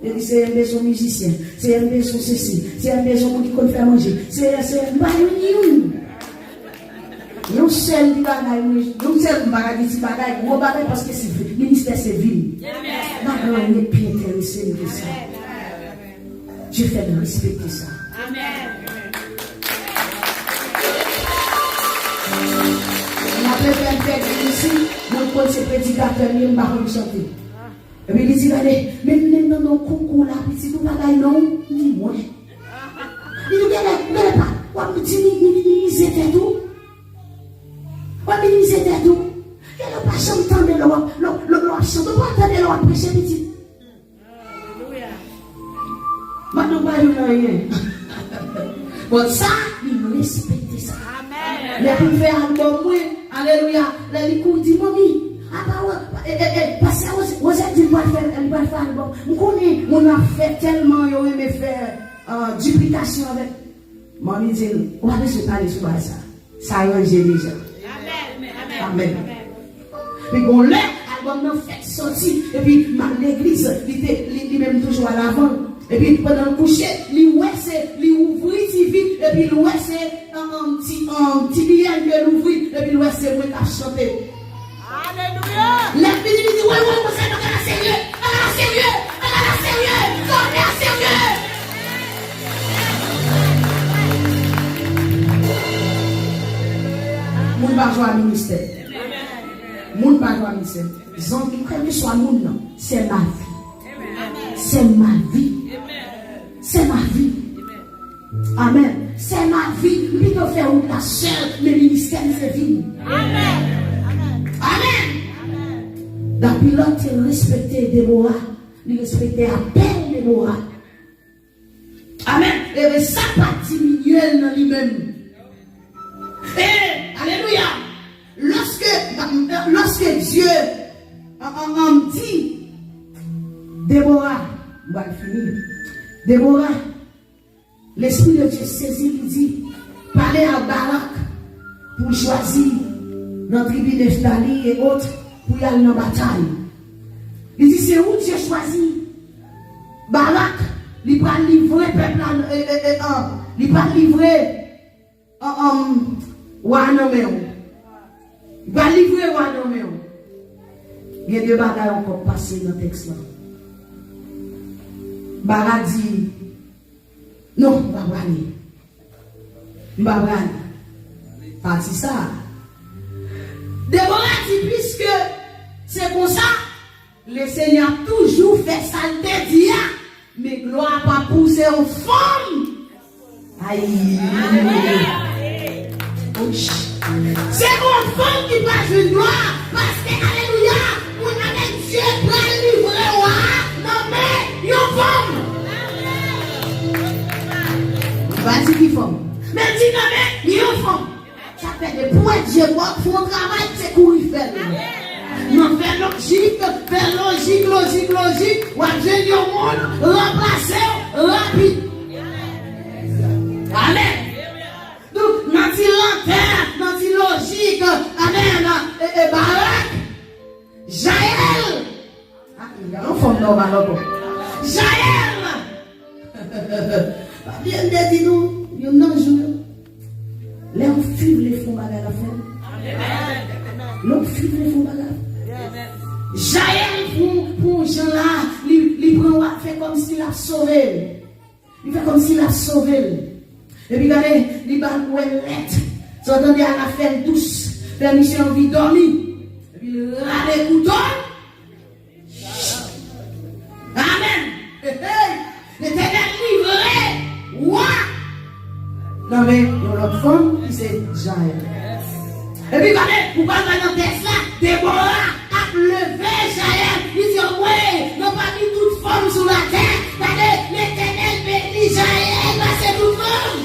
Il dit c'est un besoin musicien, c'est un besoin ceci, c'est un besoin qui compte faire manger, c'est un par réunion. Nous seul qui bagaille, nous seul qui bagaille, gros bagaille parce que c'est le ministère c'est ville. Maintenant, on est plus intéressé que ça. Je fais de respecter ça. Amen. Après faire ici, mon compte c'est prédicateur, il m'a chanter. Et puis il dit, allez, même dans nos concours là, si nous bagaille non, ni moi. Il dit, mais pas, on me dit, minimiser tout. On minimiser tout. Il n'a pas chanté le roi, le chant, on pas entendre le roi prêcher petit. Alléluia. Maintenant, pas rien. Bon, ça, il respecte ça. Amen. Les plus faire un bon point. Alléluia. Les coups disent, mamie, parce que vous êtes dit, elle va faire un bon. On a fait tellement, on aimé faire duplication avec. Mamie dit, on va se parler sur ça. Ça arrange déjà. Amen. Puis bon, là, l'album n'a fait sortir. Et puis, l'église, il est même toujours à l'avant. Et puis, pendant le coucher, il ouvre TV. Et puis, il c'est un petit billet, il ouvre. Et puis, il c'est moi qui a chanté. Alléluia. La fille dit, ouais, vous êtes à sérieux. À sérieux. À sérieux. On est à sérieux. Moun pas jouer à ministère. Moun pas jouer à ministère. Zombi, quel que soit moun, non, c'est ma vie. C'est ma vie. C'est ma vie. Amen. C'est ma vie. Lui de faire une la seule, le ministère c'est vie. Amen. Amen. Dans pilote, il respectait Déborah. Il respectait appel Déborah. Amen. Et ça pas diminuer dans lui-même. Et, alléluia, lorsque Dieu dit, Déborah, on va finir, Déborah, l'Esprit de Dieu saisit, il dit, parlez à Barak pour choisir notre tribu Nephtali et autres pour y aller dans la bataille. Il dit, c'est où Dieu choisit Barak, il va livrer peuple, il va livrer Wanomeo. Il va livrer Wanomeo. Il y a deux bagages encore passés dans le texte là. Barak dit non, je ne vais pas aller. Parti ça. Déborah dit puisque c'est comme ça, le Seigneur toujours fait saleté d'hier, mais gloire pas pousser aux femmes. Aïe. C'est mon femme qui passe une gloire parce que, alléluia, on a Dieu pour livrer moi. Non mais, yon femme. Vas-y qui femme. Mais dis non mais, yon femme. Ça fait des points Dieu pour un travail, c'est courir faire. Non, faire logique. Ou à génie au monde, remplacer, rapide. Amen. Donc, dans une lanterne, dans une logique, amen, et Barak, Jaël, normal encore. Jaël! Bien dit nous, nous non jouons. Les on fuit les fonds bagarre la femme. L'on fuit les fonds bagarre. Jaël pour gens là, il prend fait comme s'il a sauvé. Il fait comme s'il a sauvé. Et puis regardez, il va pour elle lettre. Vous entendez à la fête douce. Permission envie de dormir. Et puis il râle les couteaux. Amen. L'éternel livré. Ouah. Non mais, il y a l'autre femme qui c'est Jaël. Et puis regardez, vous parlez dans le texte là, Déborah a levé Jaël. Il dit, ouais, non pas mis toute femme sur la terre. Regardez, l'éternel bénit Jaël, c'est toute femme.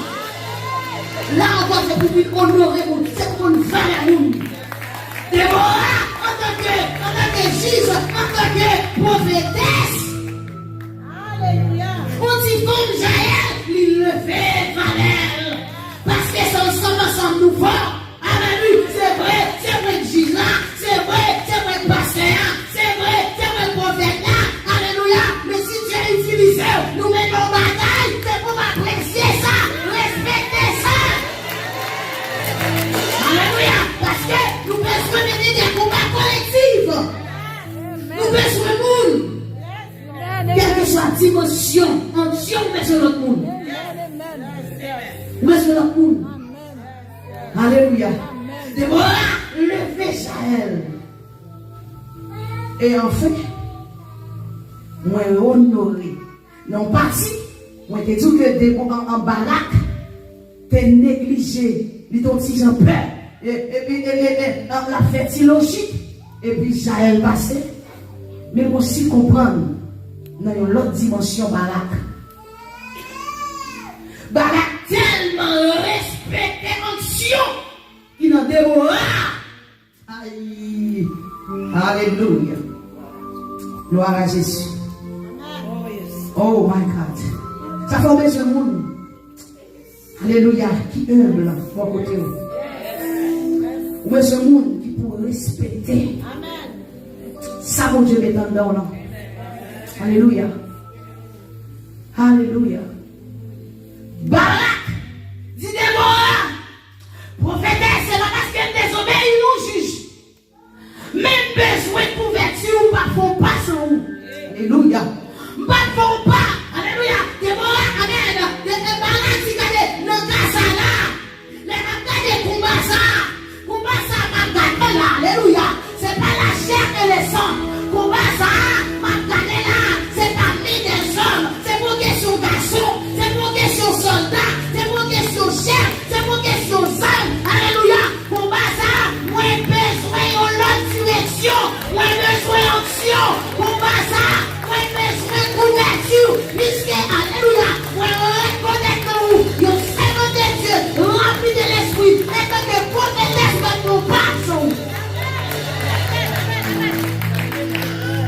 Là encore, c'est pour lui honorer, c'est pour lui faire nous. Déborah, en tant que juge, en tant que prophétesse. Alléluia. On dit comme Jaël, il le fait valeur. Parce que son ensemble nous fort. Amen. C'est vrai que juge là, c'est vrai que pasteur, c'est vrai prophète là. Alléluia. Mais si Dieu utilise, nous mettons en bataille, c'est pour apprécier ça, respecter ça. Alléluia. Parce que nous besoin de des combats collectifs. Nous besoin de monde. Quelle que soit la dimension, en Dieu, nous besoin de notre monde. Nous besoin de notre monde. Alléluia. Déborah, levez Jaël. Et en fait, moi honoré. Non parti, moi te dis que Déborah en Barak, t'es négligé, il t'ont dit j'en peur. Et puis la fête logique. Et puis Jaël passé. Mais aussi comprendre dans une autre dimension Barak. Barak tellement respecté l'action qui n'a Déborah. Aïe. Alléluia. Gloire à Jésus. Oh my God. Ça fait besoin de monde. Alléluia. Qui humble mon côté. Ou besoin de monde qui pour respecter. Ça mon Dieu met en dedans. Alléluia. Alléluia. Barak dit Déborah, prophétesse, c'est pas parce qu'elle désobéit nous juge. Même besoin de couverture ou pas font pas sans vous. Alléluia. Pas font pas. Alléluia. Déborah, amen. Barak dit que le gars ça là. Les mamans de combat ça m'a gagné là. Alléluia. C'est pas la chair et le sang. Combat ça m'a gagné là. C'est pas mis des hommes. C'est pour question garçon. C'est pour question soldat. C'est pour question chef. C'est pour question femme. Alléluia. Combat ça. Moi besoin en l'autre direction. Moi besoin d'action. Combat ça. Moi besoin de couverture. Puisque, alléluia. Moi reconnaître nous. Nous servons de Dieu. Rempli de l'esprit. Et que le prophétesse va nous passer.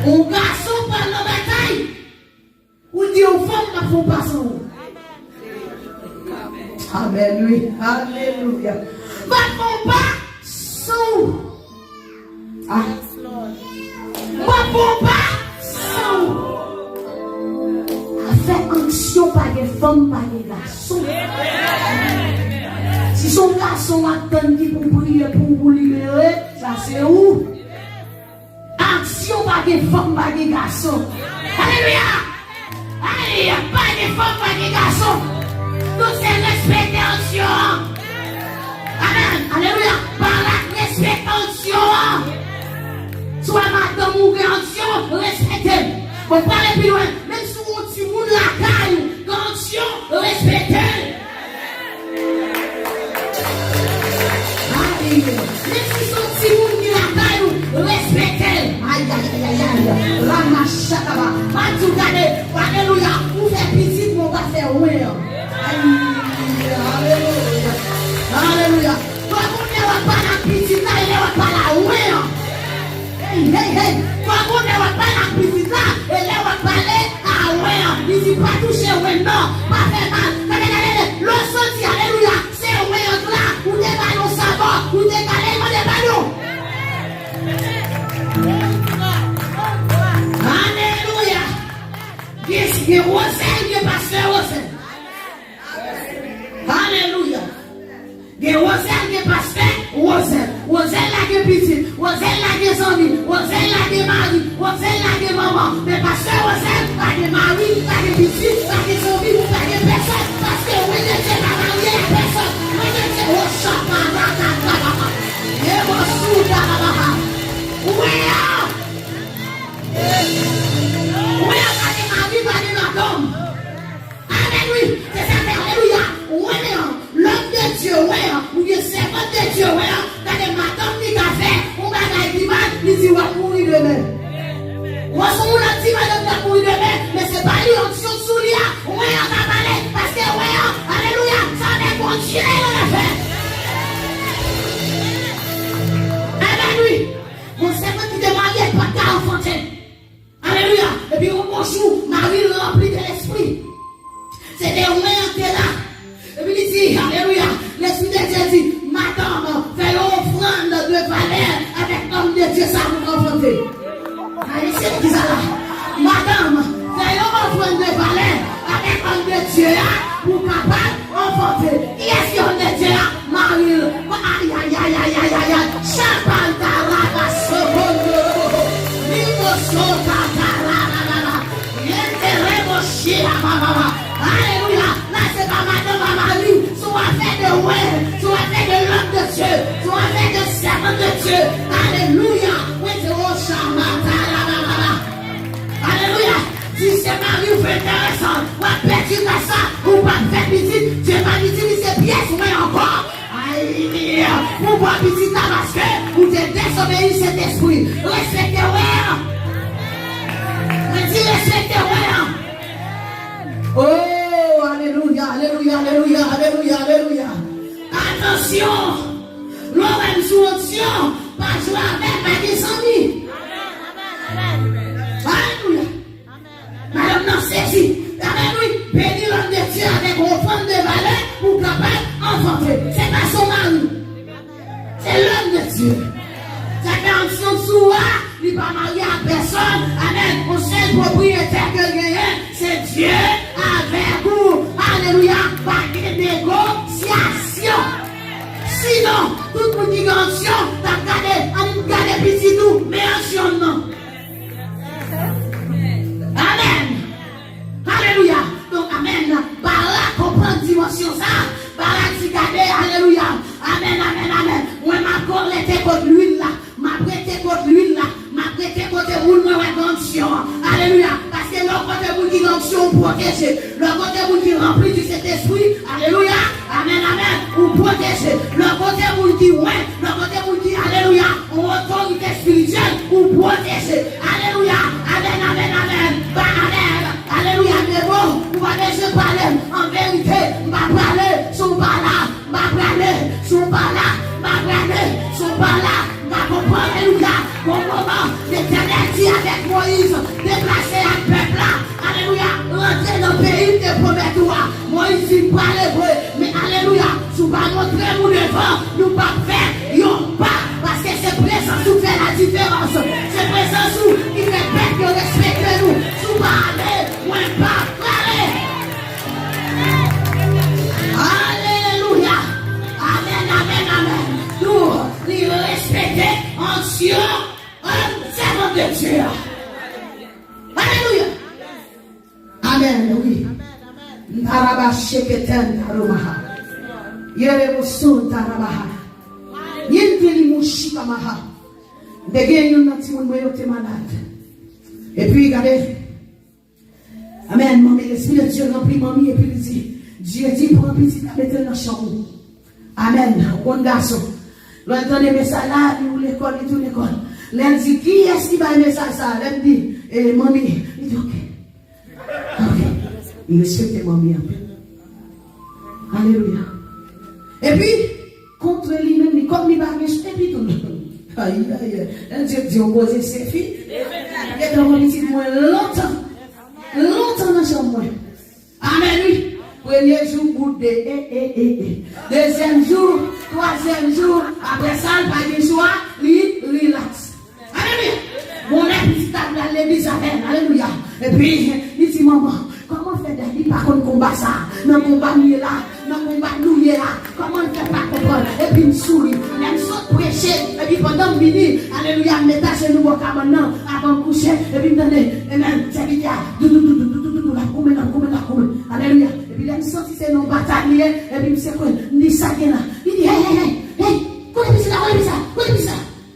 Un garçon pendant la bataille. Ou dit aux femmes ne font pas son. Amen, oui. Alléluia. Ne font pas son. Ah. Ne font pas son. A fait action par des femmes, par des garçons. Si son garçon attend qui pour prier, pour vous libérer, ça c'est où? Action par des femmes, par des garçons. Alléluia. Alléluia. Pas des femmes, pas des garçons. Nous c'est respecter action. Amen. Alléluia. Par la respectation. Soit madame ou action, respectez. Vous parlez plus loin. Même si vous petit monde la caille, action, respectez. Alléluia. Même si son petit monde qui la caille, respectez. Aïe, aïe, aïe, aïe. La machakaba. Alléluia. Vous faites petit, mon va faire oui. Alléluia. Alléluia. Toi, vous ne va pas la petite, là, il ne va pas la oui. Hey, hey, hey. Toi, vous ne va pas la petite, là, il ne va pas la Il y a Rosel, il y a pasteur Rosel. Alléluia. Il y a Rosel, il y a pasteur Rosel. Rosel là qui est petit. Rosel là qui est ami. Rosel là qui est mari. Rosel là qui est maman. Mais pasteur Rosel, là qui est mari, là qui est petit, là qui est ami, là qui est personne. Parce que oui, Dieu n'a marié à personne. Oui, Dieu, oh, chapa, et mon souda, oui, oui, alléluia, c'est ça, alléluia, oui, l'homme de Dieu, oui, ou le servant de Dieu, oui, quand les matins ni café, on va dans l'image, il dit, on va mourir demain. Moi, on a dit, madame, on va mourir demain, mais c'est pas lui, on dit, on soulia, oui, on va parler, parce que, oui, alléluia, ça va continuer dans l'affaire. Alléluia, mon servant qui te marié, pas qu'à enfanter. Alléluia. Et puis, au jour, Marie remplie de l'esprit. C'est des moyens qui sont là. Et puis, il dit, alléluia. L'esprit de Dieu dit, madame, fais l'offrande de valeur avec l'homme de Dieu, ça vous enfanter. Allez, c'est qui ça là? Madame, fais l'offrande de valeur avec l'homme de Dieu, pour capable enfanter. Qui est-ce qui est l'homme de Dieu? Marie. Aïe, aïe, aïe, aïe, aïe, aïe, aïe. Chapanta, raga, seconde. Alléluia, là c'est pas madame Marie, soit fait de ouais, soit fait de l'homme de Dieu, soit fait de servant de Dieu. Alléluia, oui c'est au chamata. Alléluia, si c'est Marie ou fait intéressant, ou à petit à ça, ou pas fait petit, Dieu va utiliser pièces, mais encore. Aïe, ou pas petit à parce que vous êtes désobéi cet esprit. Respectez ouais. Oh, alléluia, alléluia, alléluia, alléluia, alléluia. Attention, l'homme sous option, pas jouer avec ma descendue. Alléluia. Madame non saisie. Alléluia. Bénis l'homme de Dieu avec offrande de valeur pour capable enfanter. C'est pas son mari. C'est l'homme de Dieu. Ça fait un son sous il n'est pas marié à personne. Amen. Au seul propriétaire que gagne, c'est Dieu avec vous. Alléluia. Pas de négociation. Sinon, toute petite négociation, t'as gardé petit tout, mais action non. Amen. Alléluia. Donc, amen. Bara comprendre dimension ça. Bara si gardé. Alléluia. Amen, amen, amen. Moi, ma collecte contre l'huile là. Ma prêté contre l'huile là. Ma prêté contre l'huile, moi, attention. Alléluia. Parce que l'autre côté vous qui l'onction protégé. L'autre côté vous qui remplit du Saint-Esprit. Alléluia. Amen, amen. Ou protégé. L'autre côté vous qui ouais. L'autre côté vous qui, alléluia. En autorité spirituelle. Ou protégé. Alléluia. Amen, amen, amen. Bah, amen. Alléluia. Mais bon, vous allez se parler. En vérité, ma parler. Sont pas là. Ma parler. Sont pas là. Ma parler. Sont pas là. Ma comprendre. Alléluia. Au moment, l'Éternel dit avec Moïse, déplacer un peuple là, alléluia, rentrer dans le pays de promets-toi. Moïse dit pas l'hébreu, mais alléluia, sous pas montrer nous devant, nous pas faire, yon pas, parce que c'est présence qui fait la différence. C'est présence qui fait peur que respecte nous. Sous pas aller, moins pas parler. Alléluia. Amen, amen, amen. Nous, les respecter en Dieu. Servant de Dieu. Alléluia. Amen. Oui. Naraba sheketen tarumaha. Yerebo sun tarabaha. Yenteli mushika maha. Degen yon nati moun moyote malade. Et puis regardez. Amen. Maman, l'esprit de Dieu remplit mamie et puis il dit, Dieu dit pour un petit à mettre dans la chambre. Amen. Bon garçon. L'entend des messages là, ou l'école et tout l'école. L'elle dit, qui est-ce qui va aimer ça? Elle dit, mamie. Il dit, ok. Ok. Il respecte mamie un peu. Alléluia. Et puis, contre lui-même, comme il va respecter, et puis tout le monde. Aïe, aïe. Elle dit, on pose ses filles. Il y a dans mon petit moins longtemps. Longtemps dans son moins. Amen, oui. Premier jour, goûter, deuxième jour, troisième jour, après ça, le premier soir, relax. Alléluia. Mon petit table à l'église, alléluia. Et puis, il dit, maman, dans le combat là, dans le combat nous là. Comment ne fait pas comprendre? Et puis, nous sourit. Nous sommes prêchés. Et puis, pendant le midi, alléluia, mettez chez nous au cas maintenant, avant de coucher. Et puis, donnez, amen, c'est bien. Alléluia. Et puis, nous senti c'est nos batailles. Et puis, c'est quoi? Nous dit ça, là. Il dit, hey, connais ça, connais ça.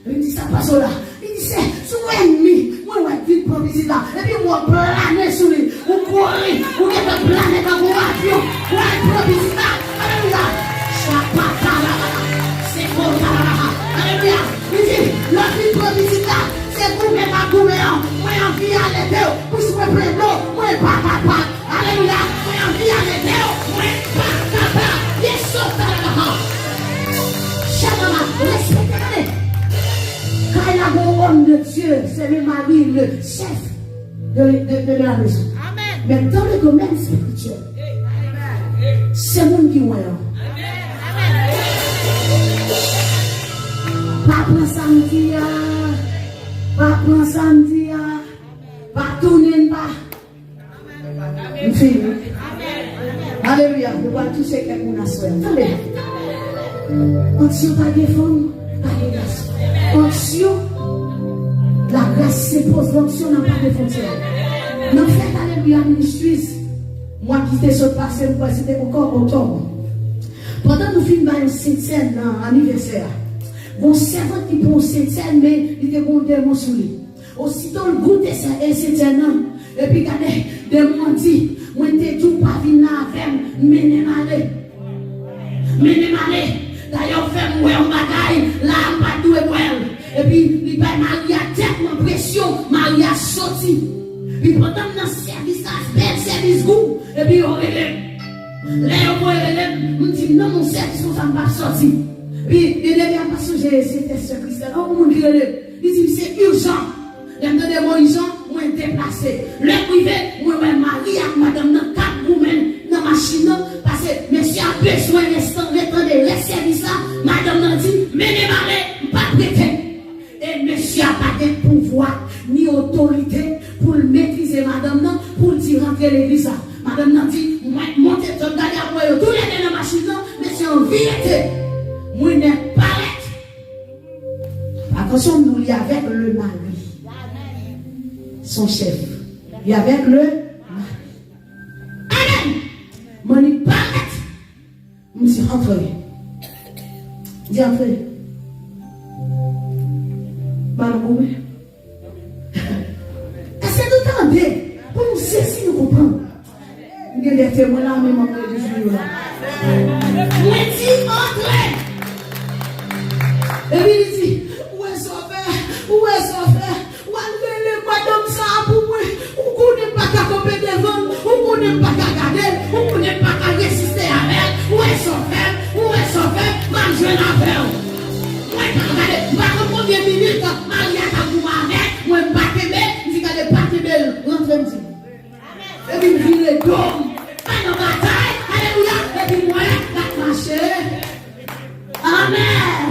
Il dit ça, pas là. Il dit, c'est, sous ennemi. Moi, je vais pour visiter là. Et puis, moi, planer sur lui. Ou courir. Ou get planer dans mon avion. Ouais, pour visiter là. Alléluia. C'est bon, alléluia. Il dit, la vie pour visiter là. C'est pour mettre ma gouverne. Moi, en vie à l'été. Pour se préparer l'eau. Moi, pas. Alléluia. Moi, en vie à l'été. Moi, pas. Yes, sauf là. Shabama, respectez-le. Quand il a un homme de Dieu, c'est le mari, le chef de la maison. Amen. Mais dans le domaine spirituel, c'est mon qui voit. Pas prendre samedi, pas prendre samedi, pas tourner pas. Une fille. Alléluia. Nous allons toucher quelqu'un à soi. Attendez. Attention, pas de femmes, pas de grâce. Attention, la grâce s'impose, l'onction n'a pas de frontières. Dans fait, alléluia, ministries, moi qui t'ai sauté passé, moi c'était encore octobre. Pendant que nous filmons un septième anniversaire, bon servant qui prend un septième, mais il était bon démon sur lui. Aussitôt le goût de un septième an, et puis regardez, démon dit, moi t'ai tout pas venu avec, mais d'ailleurs, fait moi un bagaille, là, pas doué moi. Et puis, il va Maria tellement pression, Maria sorti. Puis pendant dans service, service goût, et puis on relève. Là, on relève, on dit non, mon service, on va pas sortir. Puis, il devient pas sujet, c'était ce Christ. On me dit, il dit, c'est urgent. Il me donne mon urgent, moi déplacé. Le privé, moi, Maria, madame, dans 4 women, dans la machine, parce que monsieur a besoin d'instant, de le service là, madame n'a dit, mais ne pas prêter. Et monsieur n'a pas de pouvoir ni autorité pour maîtriser madame non, pour dire rentrer l'église là. Madame n'a dit, montez ton gars à moi, tous les deux dans la machine là, monsieur en vérité, moi n'est pas là. Attention, nous y avec le mari, son chef, il y avec le mari. Amen. Moi n'est pas là. Je suis rentré. Dis rentré. Madame, est-ce que nous tendez pour nous saisir, nous comprendre? Il y a des témoins là, même en train de jouer là. Moi, dis rentré. Et puis il dit, où est-ce qu'on fait? Où est-ce qu'on fait? Où est-ce que madame ça pour moi? Où n'est pas qu'à couper devant? Où n'est pas qu'à garder? Où n'est pas qu'à résister avec? Où est-ce qu'on fait? Où est-ce qu'on fait? Moi, je vais la faire. Moi, je vais la faire. Combien de minutes, Maria a pour avec? Moi, je vais pas t'aimer. Je dis qu'elle n'est pas t'aimer. Rentre-moi. Et puis, je dis, les dômes. Pas de bataille. Alléluia. Et puis, moi, la marché. Amen.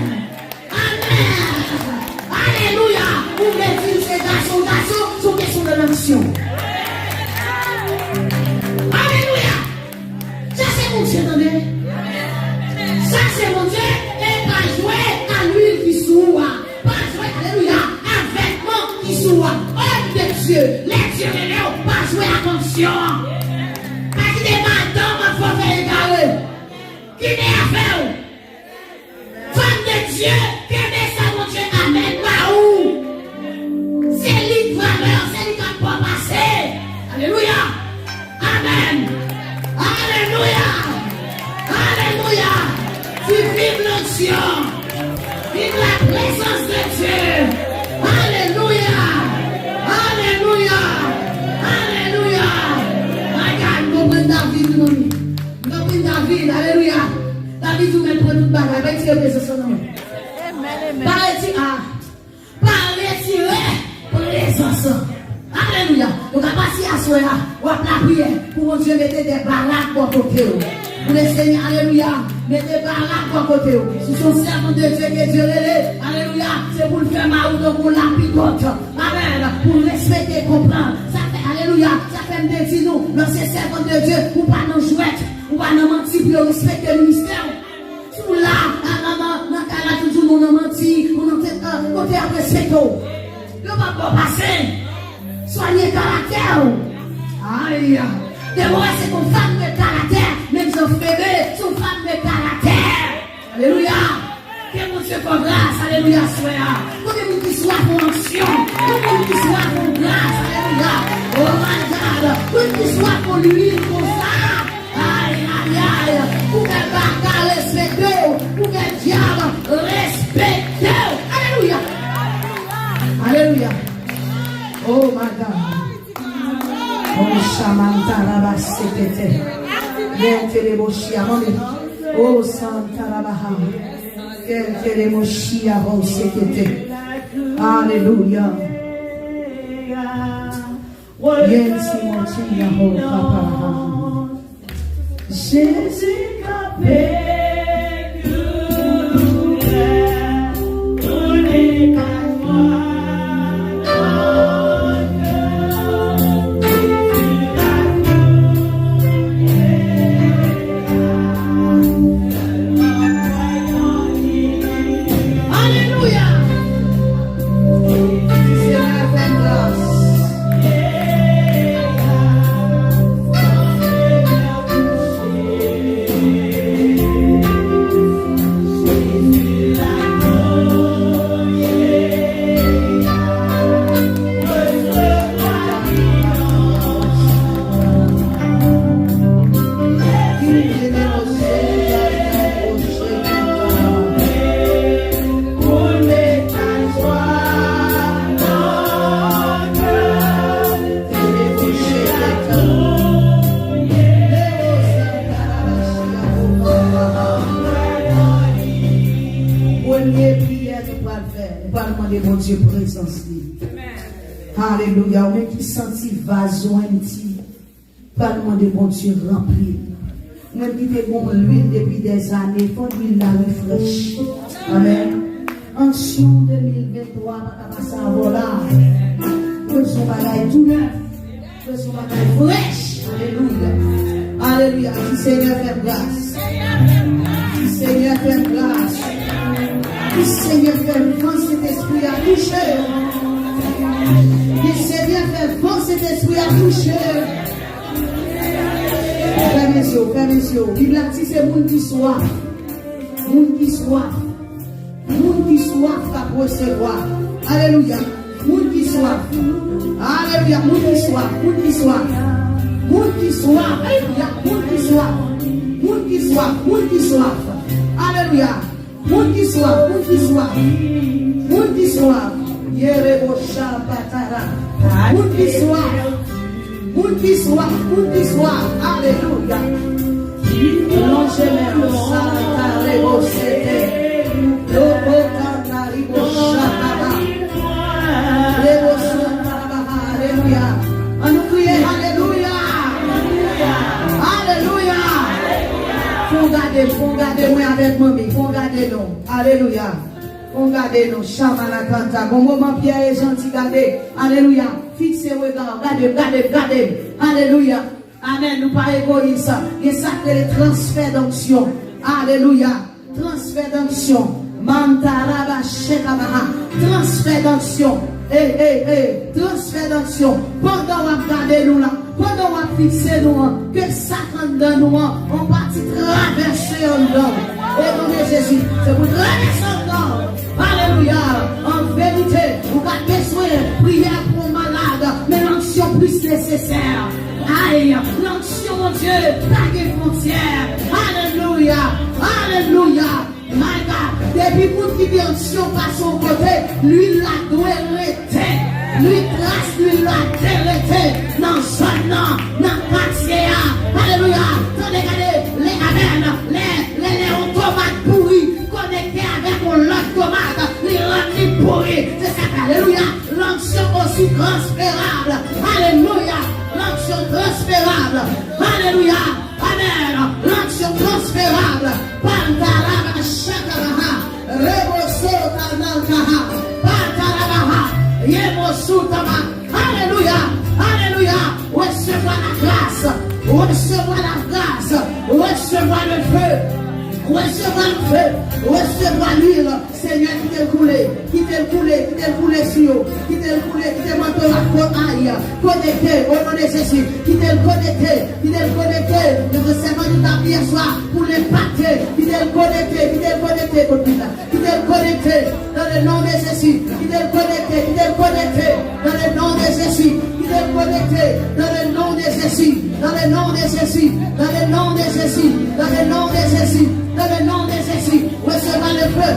Alléluia. Vous mettez ces garçons, sont question de l'onction. Alléluia. Ça, c'est mon Dieu, attendez. Ça, c'est mon Dieu. Et pas jouer à l'huile qui soit. Pas jouer, alléluia, à vêtements qui soit. Homme de Dieu. Les dieux de Léo. Pas jouer à conscience. Pas qu'il est madame, il faut faire égarer. Qui n'est à faire. Femme de Dieu. Que met ça, mon Dieu. Amen. Pas où? C'est lui qui va faire. C'est lui qui va passer. Alléluia. Amen. Alléluia. Alléluia. Tu vives l'onction. Vive la présence de Dieu. Alléluia. Alléluia. Alléluia. Regarde, nous prenons David, mon ami. Nous prenons David. Alléluia. David, nous mettons tout bagage. Va tirer présence son nom. Pas présence. Alléluia. Donc, à partir de ce là, on va la prière pour mon Dieu mettre des baraques pour côté. Pour le Seigneur, alléluia. Mettez des baraques pour côté. Si son servant de Dieu que Dieu est, alléluia, c'est pour le faire mal ou pour la picote. Amen. Pour respecter, comprendre. Ça fait, alléluia, ça fait me dire nous, lorsque servant de Dieu, ou pas nos jouettes, ou possible de respecter le ministère. Tout là, dans cas toujours on a menti, on a fait côté après c'est tout. Le pas passer. Soigner caractère. Aïe. De moi, c'est ton femme de caractère. Même son frère, son femme de caractère. Alléluia. Que mon Dieu pour grâce. Alléluia. Soya. Que mon Dieu soit pour action. Que mon Dieu soit pour grâce. Alléluia. Oh my God. Que mon Dieu soit pour l'huile pour ça. Aïe, aïe, aïe. Pour qu'elle bagarre respecte. Pour qu'elle diable respecte. Alléluia. Alléluia. Oh my God. Oh Shamanta Rabasekete. Yenteleboshia. Oh Santa Rabaha. Yenteleboshia Rosekete. Alléluia. Yensimotia Ho Papa. Jésus capé. Alléluia, on qui senti vason pas demander bon Dieu rempli. Même qui était bon l'huile depuis des années, faut l'huile la refresh. Amen. En 2023, pas passer à voler. Que son bagage tout neuf, que son bagage fraîche. Alléluia. Alléluia. Qui Seigneur fait grâce. Qui Seigneur fait grâce. Qui Seigneur fait grâce, cet esprit à toucher. Qui Seigneur fait grâce, cet esprit à toucher. Frères et messieurs, Bible a dit c'est monde qui soif. Monde qui soif. Monde qui soif à recevoir. Alléluia. Monde qui soif. Alléluia. Monde qui soif. Monde qui soif. Monde qui soif. Alléluia. Monde qui soif. Monde qui soif. Monde qui soif. Alléluia. Monde qui soif. Monde qui soif. Monde qui soif. Yerebo Shabbatara. Monde qui soif. Monde qui soif. Monde qui soif. Alléluia. L'angèle Santa Rebo Sete. Lobo Tanta Rebo Shabbatara. Rebo Santa. Alléluia. On nous crie Alléluia. Alléluia. Faut garder moi avec mamie. Faut garder nous. Alléluia. Faut garder nous. Chamana Kanta. Bon moment Pierre est gentil. Gardez. Alléluia. Fixez regard. Gardez. Alléluia. Amen. Nous pas égoïstes. Il y a ça que les transferts d'onction. Alléluia. Transfert d'onction. Mantaraba Shekamaha. Transfert d'onction. Transfert d'onction. Pendant qu'on regarde nous là, pendant qu'on fixe nous, que Satan dans nous, on partit traverser en dedans. Et nom de Jésus, c'est pour traverser en dedans. Alléluia. En vérité, vous avez besoin de prière pour un malade, mais l'onction plus nécessaire. Aïe, l'onction, mon Dieu, pas de frontières. Alléluia. Alléluia. My God, depuis pour qui vient l'onction par son côté, lui la doit arrêter. Lui trace, lui la délété. Non, seulement, non, quartier. Alléluia. Regardez, les amen, les automates pourris, connectés avec un autre tomate, les remplis pourris. C'est ça, alléluia. L'onction aussi transférable. Alléluia. L'onction transférable. Alléluia. Amen. L'onction transférable. Pantalaba shakaraha. Reboso tanankaha. Pantalaba. Yemosutama. Alléluia. Alléluia. Recevoir la grâce. Recevoir la grâce. recevoir le feu. Recevoir le feu, recevoir l'huile, Seigneur, qui t'est coulé, qui t'est coulé sur eux, qui t'est coulé, qui t'est monté à connecté, au nom de Jésus, qui t'est connecté, le serment de ta vie soir pour les pâter, qui t'est connecté, qui t'est connecté dans le nom de Jésus, qui t'est connecté dans le nom de Jésus, qui t'est connecté dans le nom de Jésus, dans le nom de Jésus, dans le nom de Jésus, dans le nom de Jésus. Dans le nom de Jésus, recevez le feu.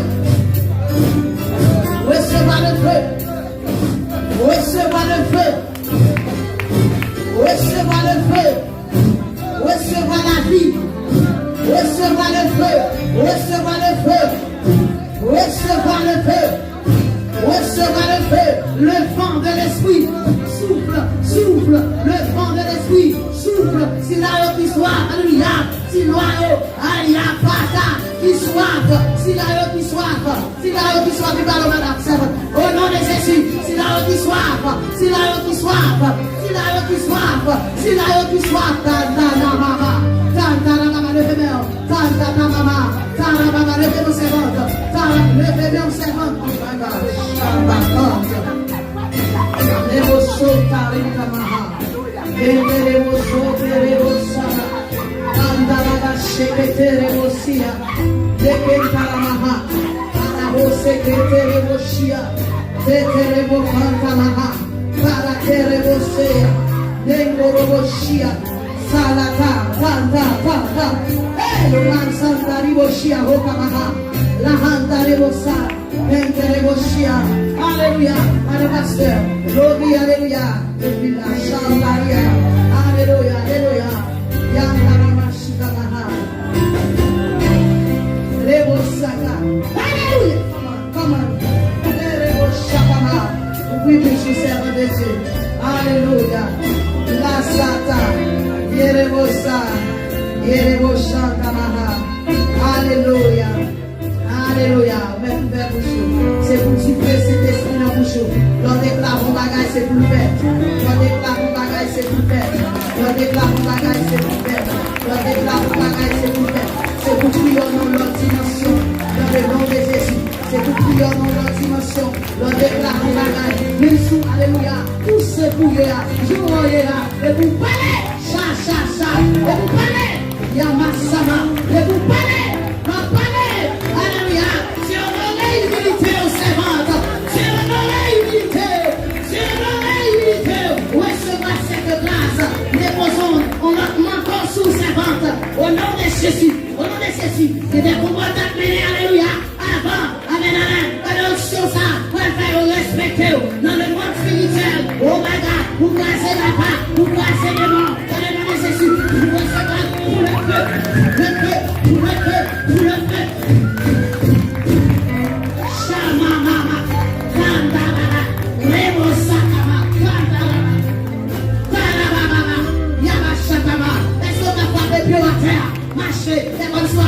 Recevez le feu. Recevez le feu. Recevez le feu. Recevez la vie. Recevez le feu. Recevez le feu. Recevez le feu. Recevez le feu. Le vent de l'esprit. Souffle, souffle. Le vent de l'esprit. Souffle. Si là qui soit, alléluia. Si l'oiseau, alléluia, pata, qui soif, si l'oiseau qui soif, qui parle madame, au nom de Jésus, si l'oiseau qui soif, si l'oiseau qui soif, tanta la maman, levez moi, tanta la maman, levez mon servante, levez mon servante, les mots tarita maha, les mots tarita Andalaga sheketere mosia, dekentara maha, para você ketere mosia, detere bokanta maha, para tere você, dengoro mosia, salata, tanta, luman santari mosia, roka maha, la hantare mosa, dentere mosia, alléluia, pasteur, glory, alléluia, la chantaria, alléluia, alléluia, yandara. Alléluia. Come on. Oui, je suis servant de Dieu. Alléluia. La sata. Yerebosa. Alléluia. Alléluia. C'est pour souffler cet esprit dans bouche. L'on déclare mon bagage, c'est pour le faire. L'on déclare mon bagage, c'est pour le faire. L'on déclare mon bagage, c'est pour le faire. L'on déclare mon bagage, c'est pour le faire. C'est pour prier dans leur dimension. Dans le nom de Jésus. C'est pour prier dans leur dimension. L'on déclare mon bagage. Même sous, alléluia. Tout ce bouillé là. Jouez là. Et vous parlez. Cha. Et vous parlez. Yamasama. Et vous parlez. Alléluia. C'est honoré humilité aux servantes. C'est honoré humilité. Recevez cette grâce. Déposons, on encore sous servante. Au nom de Jésus. C'est des combats d'amener, alléluia. Avant, amen. Attention ça. On va faire respecter. Dans le monde spirituel. Oh my God. Vous placez la part. Vous placez les morts. Dans le nom de Jésus. Vous recevez pour le feu.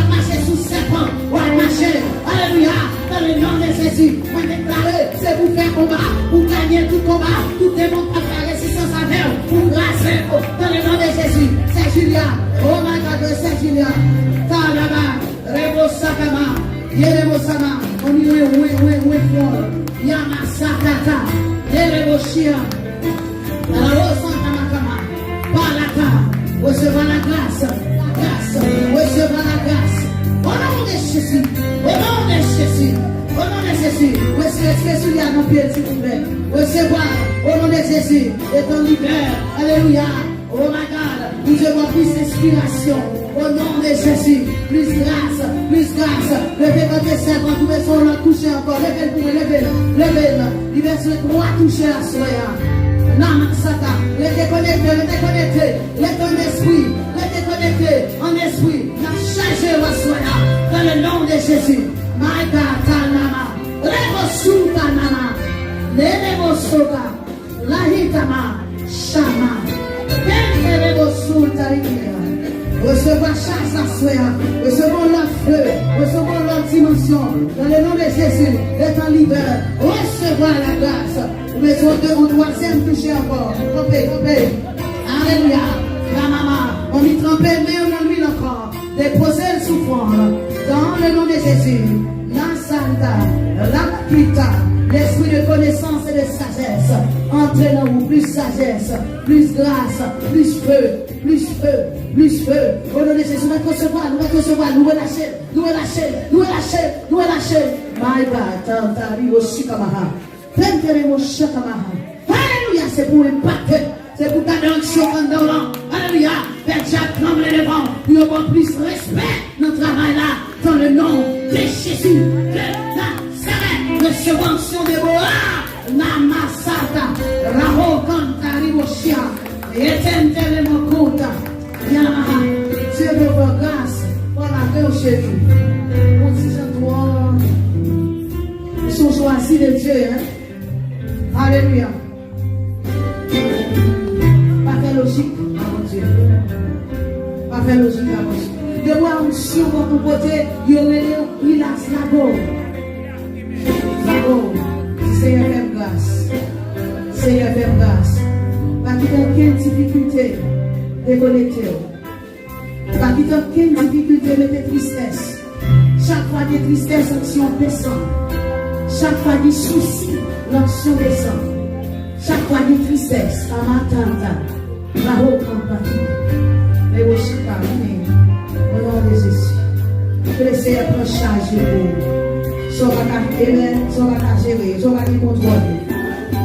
Marcher sous serpent, marcher, alléluia, dans le nom de Jésus, on déclare, c'est pour faire combat, pour gagner tout combat, tout démon qui fait résistance à vous, pour grâcer, dans le nom de Jésus, c'est Julia, oh my God, c'est Julia, Talaba, Rebo Sakama, Yerebo Sama, on y est, oui, fort, Yama Sakata, Yerebo Shia, Rebo Santa Palata, recevant la grâce. Recevez la grâce. Au nom de Jésus. Recevez celui à nos pieds, s'il vous plaît. Recevez au nom de Jésus. Étant libéré. Alléluia. Oh my God. Nous avons plus d'inspiration. Au nom de Jésus. Plus grâce. Levez votre servant. Vous pouvez son toucher encore. Levez-le. Il va se droit toucher à soi. Namasata. Restez connecté. Ton esprit. En esprit, chargé au soya dans le nom de Jésus. Maïka Tanama, Remosuka Nama, Neremosoka, Lahitama, Shama, Remosuka Rikia. Recevons chasse à soya, recevons leur feu, recevons leur dimension. Dans le nom de Jésus, étant libre, recevons la grâce. Mais on doit s'en toucher encore. Trompez. Alléluia. La maman, on y trempait, mais on en lui encore. déposez le souffrant dans le nom de Jésus. La Santa, la Pita, l'esprit de connaissance et de sagesse, entrez dans vous, plus sagesse, plus grâce, plus feu, plus feu, plus feu. Au nom de Jésus, nous allons recevoir, nous allons relâcher. My God, Tantari, Oshikamaha, Pentere, Oshikamaha. Alléluia, c'est pour impacter, c'est pour ta donction dans l'an. Alléluia, Père Jacques, tremble devant, nous avons plus respect, notre travail là, dans le nom de Jésus, de Nazareth, de subvention de Boa, Namasata, Raho, Kantari, Oshia, Etentele, Mokuta, Yamaha, Dieu de vos grâces, voilà que chez nous, on dit à toi, ils sont choisis de Dieu, hein. Alléluia. Pas faire logique à mon Dieu. Pas faire logique à mon Dieu. De voir un sur votre côté, il y aurait il a Slago. Slago. Seigneur, fais grâce. Seigneur, fais grâce. Pas qu'il y ait aucune difficulté de connecter. Pas qu'il y ait aucune difficulté de mettre tristesse. Chaque fois des tristesses, l'action descend. Chaque fois des soucis, l'action descend. Chaque fois des tristesses, à ma tante, la haute compagnie, les Oshika, au nom de Jésus. Que le Seigneur prenne charge de vous. Soit la gérer, soit la contrôler.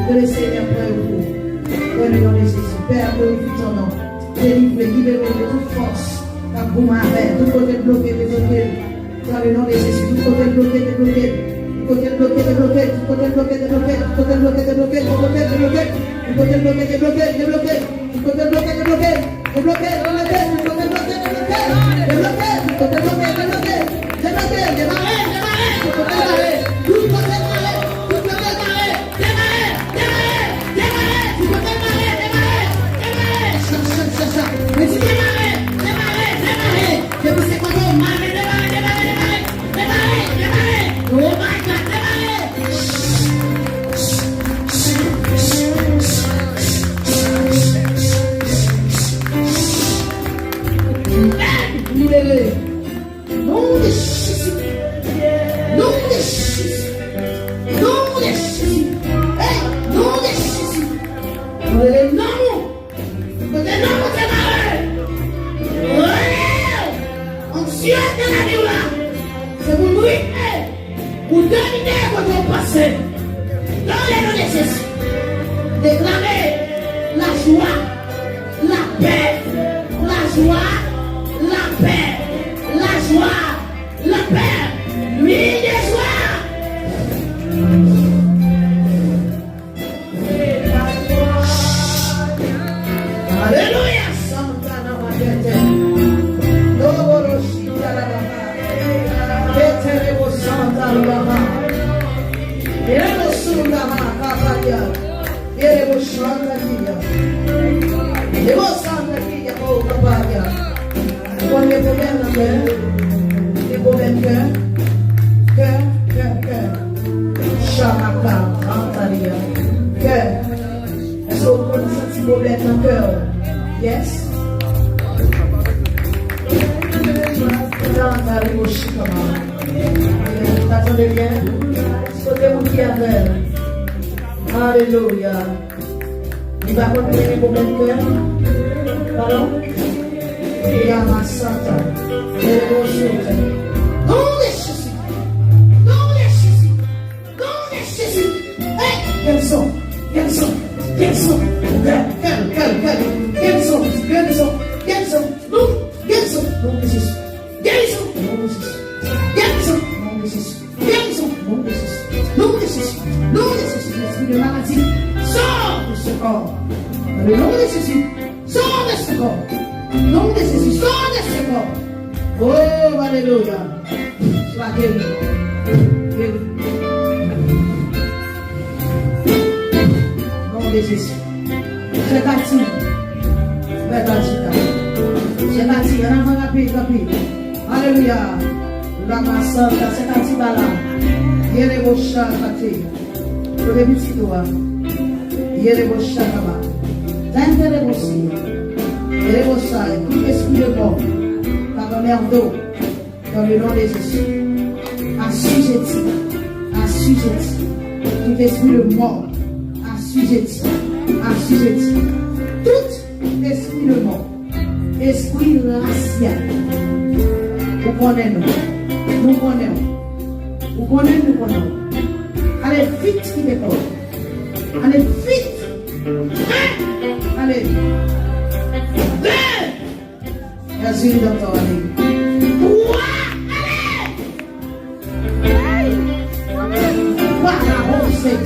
Que le Seigneur prenne vous. Dans le nom de Jésus. Père, glorifie ton nom. Délivre, libère de toute force. Dans le boum avec, tout côté bloqué, débloqué. Dans le nom de Jésus, tout côté bloqué, débloqué. Côté bloqué, débloqué, côté bloqué, débloqué, côté bloqué, débloqué, côté débloqué, côté bloqué, débloqué, débloqué, côté bloqué, débloqué, débloqué, débloqué, côté bloqué, débloqué, débloqué, côté bloqué, débloqué, débloqué, démarré, côté démarré, tout côté démarré, tout côté démarré, démarré, tout côté démarré, ça, mais si démarré, je vous sais comment, démarré, oh my God, libéré. Non de Jésus. Non de Jésus. Non de Jésus. Hey, non de Jésus. Le nom. Le nom de Marie. On Dieu de la vie là. C'est pour nous. Pour dominer votre passé. Dans les noms de Jésus. Déclarer la joie, la paix, la joie, la paix, la joie, la paix, nuit de joie. Alléluia. Santana Magete. Loro Shita la Baba. Betere Santa la Baba. Eremo Sunda Makabadia. Eremo Shanta Dia. Eremo Santa Dia oh Kabadia. Quand les problèmes dans le cœur, les problèmes cœur, Chamaka, Antalia, cœur. Est-ce que vous connaissez un petit problème dans le cœur? Yes? Antalia, Shikama. Vous attendez bien? Sautez-vous qui avait. Alléluia. Il va continuer les problèmes de cœur? Pardon? Yamasata, Erosota. Non de Jésus, non de Jésus, non de Jésus. Hey, quels sont, quels sont, quels sont, quels sont, non, quels sont, non de Jésus, quels sont, non de Jésus, quels sont, non de Jésus, quels sont, non de Jésus, non de Jésus, non de Jésus, l'esprit de maladie, sors de ce corps. Dans le nom de Jésus, sors de ce corps. Non de Jésus, sors de ce corps. Oh, alléluia. Sois guéri. Guéri. Nom de Jésus. C'est parti. C'est parti. C'est parti. On a rapide. Alléluia. La massante, c'est parti là. Yere vos chats, pour les petits doigts. Yere vos chats là-bas. T'as intérêt aussi. Et les bossailles, tout esprit de mort, dans l'air d'eau. Dans le nom de Jésus. Assujetti. Tout esprit de mort. Assujetti. Tout esprit de mort. Esprit racial. Vous connaissez nous. Vous connaissez. Allez vite qui décolle. Allez vite. Allez. Merci docteur. Allez. C'est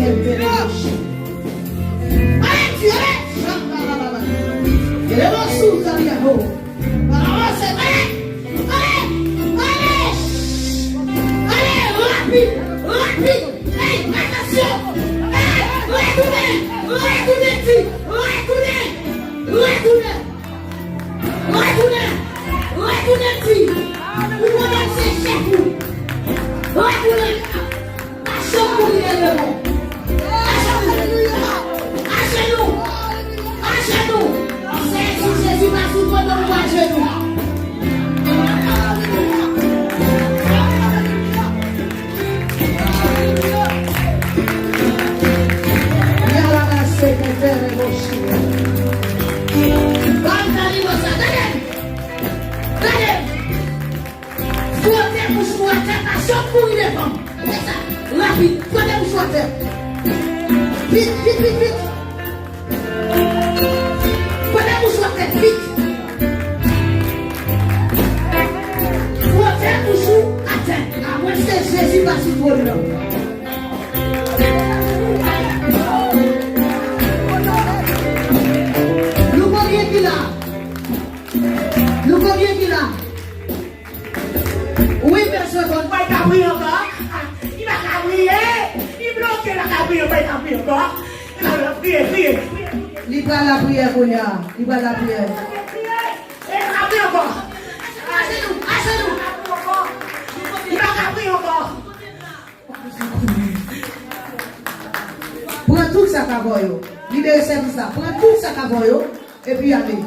et puis allez.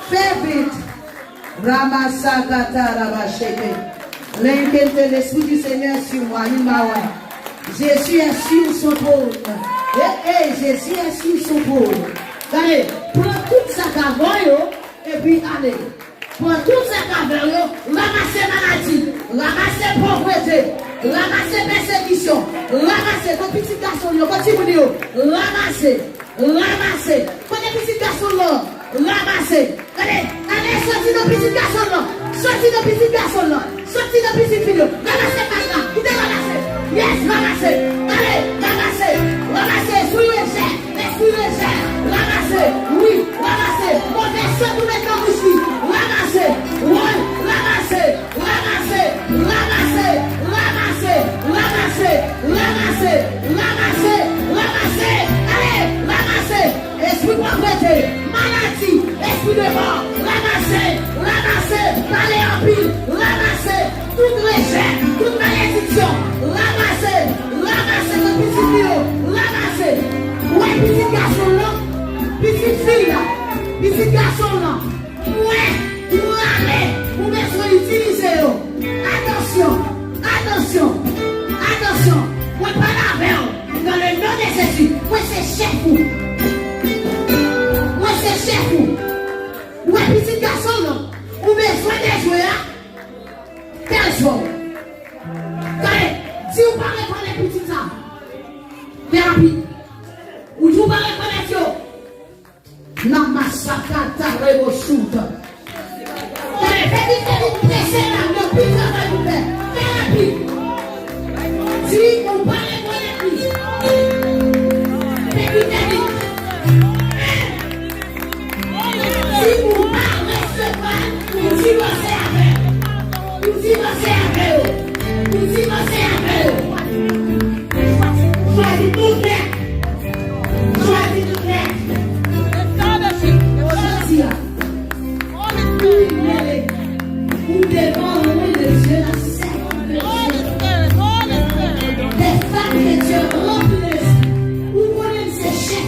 Fais vite. Ramasakata Rabasheke. L'esprit du Seigneur sur moi. Jésus est sur son trône. Jésus est sur son trône. Allez, prends tout ça et puis allez. Prends tout ça ramasser maladie, ramasser pauvreté, ramasser persécution, ramasser ton petit garçon, ramasser. Quand les petits garçons là, ramasser. Allez, sortez nos petits garçons là. Sortez nos petits filles. Ramassez pas là. Qui te ramassez? Yes, ramassez. Allez, ramassez. Esprit légère. Ramassez. Oui, ramassez. Mauvais sang pour mettre en bouche. Ramassez. Oui, ramassez. Allez, ramassez. Esprit pauvreté, maladie, esprit de mort, ramassez, parlez en pile, ramassez, toute rejet, toute malédiction, ramassez, le petit bio, ramassez. Ouais, petit garçon là, petite fille là, petit garçon là, ouais, pour aller, pour mettre utiliser. Attention, ouais, pas la verre, dans le nom de Jésus, ouais, c'est chef vous. Ouais, petit garçon, non. Ou besoin de jouer, personne. Si vous parlez pour les petits âmes, thérapie, ou vous parlez pour les yeux, Namasakata Rebosuta. Faites presser là, le plus va vous faire. Thérapie. Si vous parlez pour les petits, si vous parlez recevoir, nous divorcer avec eux. Choisis tout net. Vous devons louer le Dieu la des femmes que Dieu remplit. Vous connaissez ces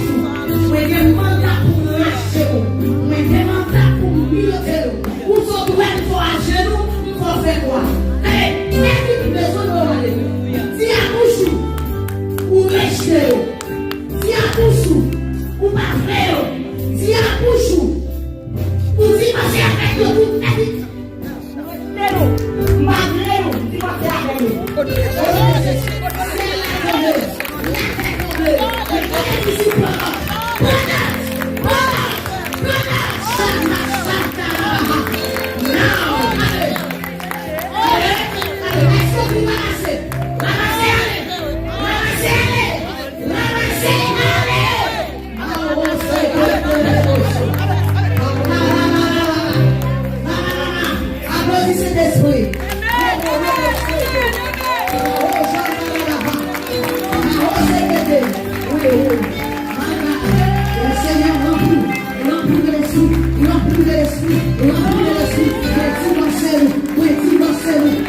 Seigneur, remplis de l'esprit, remplis de l'esprit, remplis de l'esprit.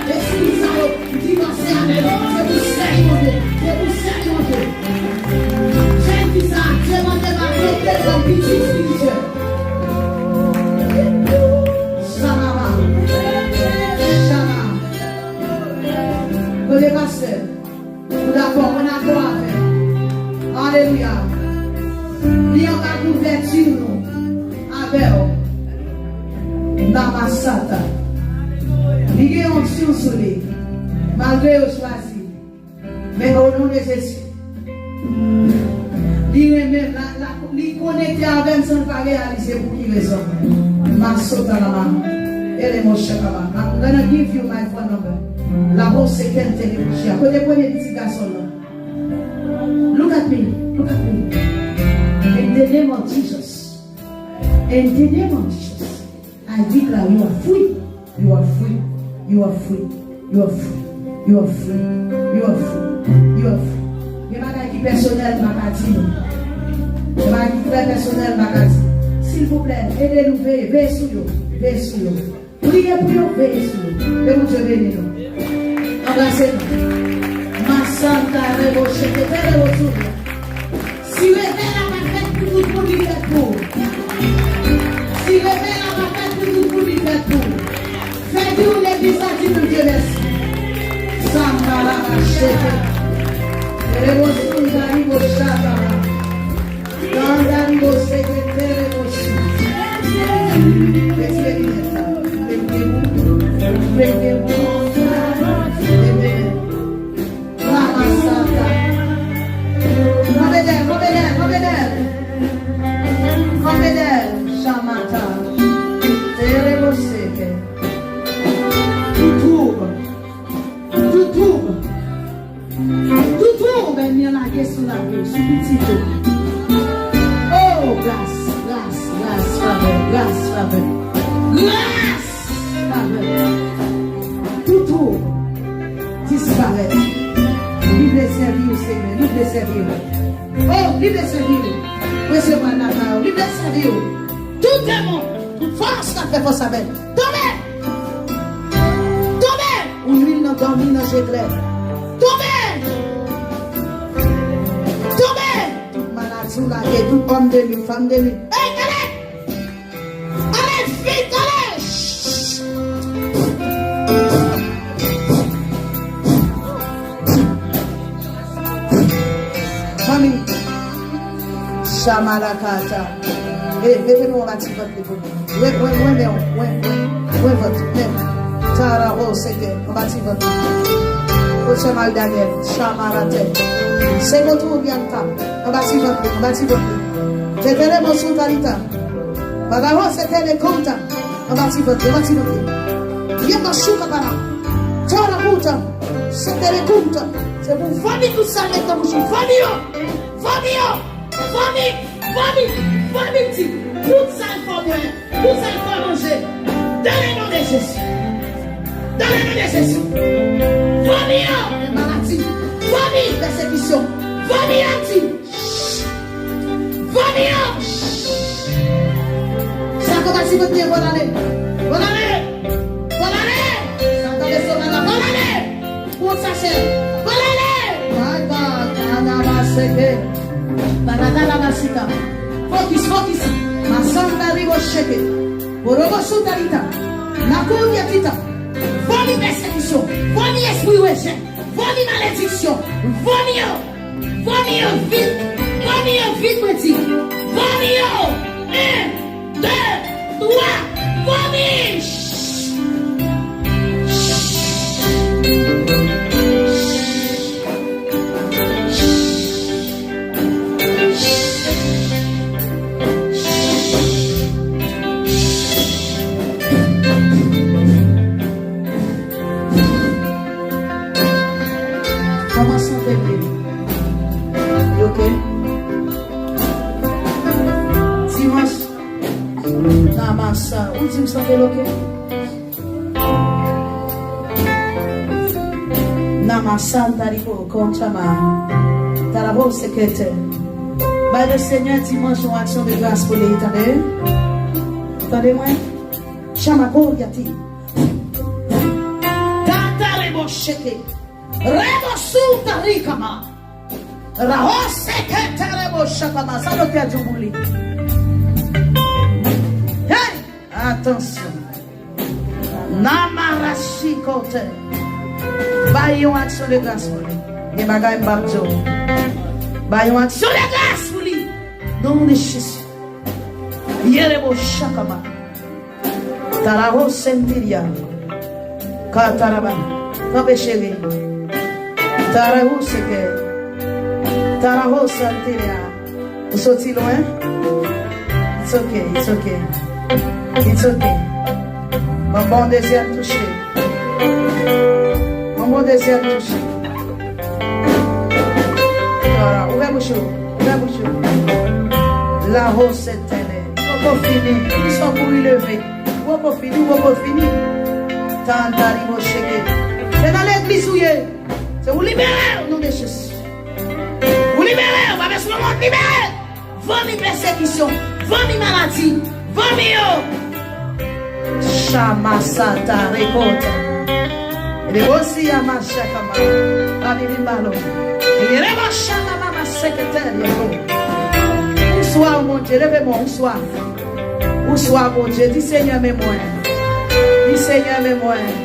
Esprit Saint, divorcez avec nous. C'est pour Seigneur, mon Dieu. C'est pour Seigneur, mon Dieu. J'aime qui ça, je m'en vais ma côté comme petit spirituel. Shalama. Vous dépassez. Vous d'accord, on a droit à faire. Alléluia. Il y a une couverture, nous. Avec Namasata. Il y a une option sur lui. Malgré au choisi. Mais au nom de Jésus. Il connecté avec son pas réalisé pour qui raison. Masota la main. Elle est mon chakama. I'm gonna give you my phone number. La voix c'est qu'elle te dit. Côté premier petit garçon là. Look at me. Look at me. In the name of Jesus. In the name of Jesus. I declare you are free. You are free. You are free. You are free. You are free. You are free. You are free. Il y a un qui personnel Makati. Il y a un qui personnel Makati. S'il vous plaît, aidez-nous, veillez sur nous. Veillez sur nous. Priez pour nous, veillez sur nous. Que vous Dieu bénisse nous. Embrassez-nous. Ma santa revoche, que te revoche. Si le verre a pas fait pour nous, pour nous faire pour. Si le verre a pas fait pour nous, pour nous faire pour. Faites-nous l'église à Dieu, Dieu merci. Santa la machete. Revoche, Daribo Shabara. Daribo Sekete Revoche. Oh, grâce, faveur. Tout disparaît. Libre servir, Seigneur, libre servir. Oh, libre servir. Recevoir la parole, libre servir. Tout démon, toute force n'a fait force avec. Tombez! Ou l'huile n'a dormi dans le clair. Tombez! Toute maladie ou la guerre, tout homme de lui, femme de lui. Allez, vite, allez! Famille, Shamalakata. Mettez-nous en bâti votre pour nous. Oui, votre. Tararo, c'était en bâti votre. Ochemal Daniel, Shamalate. C'est votre bien cap. En bâti votre. C'était mon soutalita. Bagaro, c'était les comptes. En bâti votre. Bien ma choukapana. Tarabuta. C'était les comptes. C'est pour famille tout ça, les tamouchis. Famille. Tout ça, il faut boire. Tout ça, il faut manger. Dans le nom de Jésus. Famille, maladie. Famille, persécution. Famille, anti. Famille. Ça commence à votre bonne année. Bonne année. Ça va les sauver là. Bonne année. Pour sachet. Bonne année. My God. Anabaseke. Banana Masika. Focus. Masanda Ribo Sheke. Orobo Sutarita. Nakuya Kita. Voni persécution. Voni esprit rejet. Voni malédiction. Voni vite. Voni vite petit. Voni 1, 2, 3. Voni. Où tu me sens déloqué? Namasanta Rico Conchama Tarabo Secretaire. By le Seigneur dimanche en action de grâce pour les éternels. Attendez-moi. Chamako yati. Tata rebo sheke. Rebo suta rikama. Raho seke terebo shakama. Ça le père du bouli. Hey! Attention. Namarashi kote. Bayon action de grâce pour lui. Et bagay mbapjo. Bayon action de grâce pour lui. Non de Jésus. Yerebo shakama. Taraho sentiria. Kataraba. Kabe chéri. Taraho seke. Taraho sentiria. Vous sortez loin? It's okay, it's okay. It's okay. Mon bon désir touché. Mon bon désir touché. Voilà, ouvrez bouche. Ouvrez bouche. La rose est telle. On va finir. Ils sont pour lui lever. On va finir. On va finir. Tandari mosheke. C'est dans l'église où il est. C'est vous libérer au nom de Jésus. Vous libérer. On va mettre le monde libérer. Venez persécution. Venez maladie. Venez. Shama Santa Rekota. Et aussi à ma chakama. Abibi Malo. Et les rêves Shama Mama secrétaire. Bonsoir mon Dieu, levez-moi, bonsoir. Bonsoir mon Dieu, dis Seigneur mes moyens. Dis Seigneur mes moyens.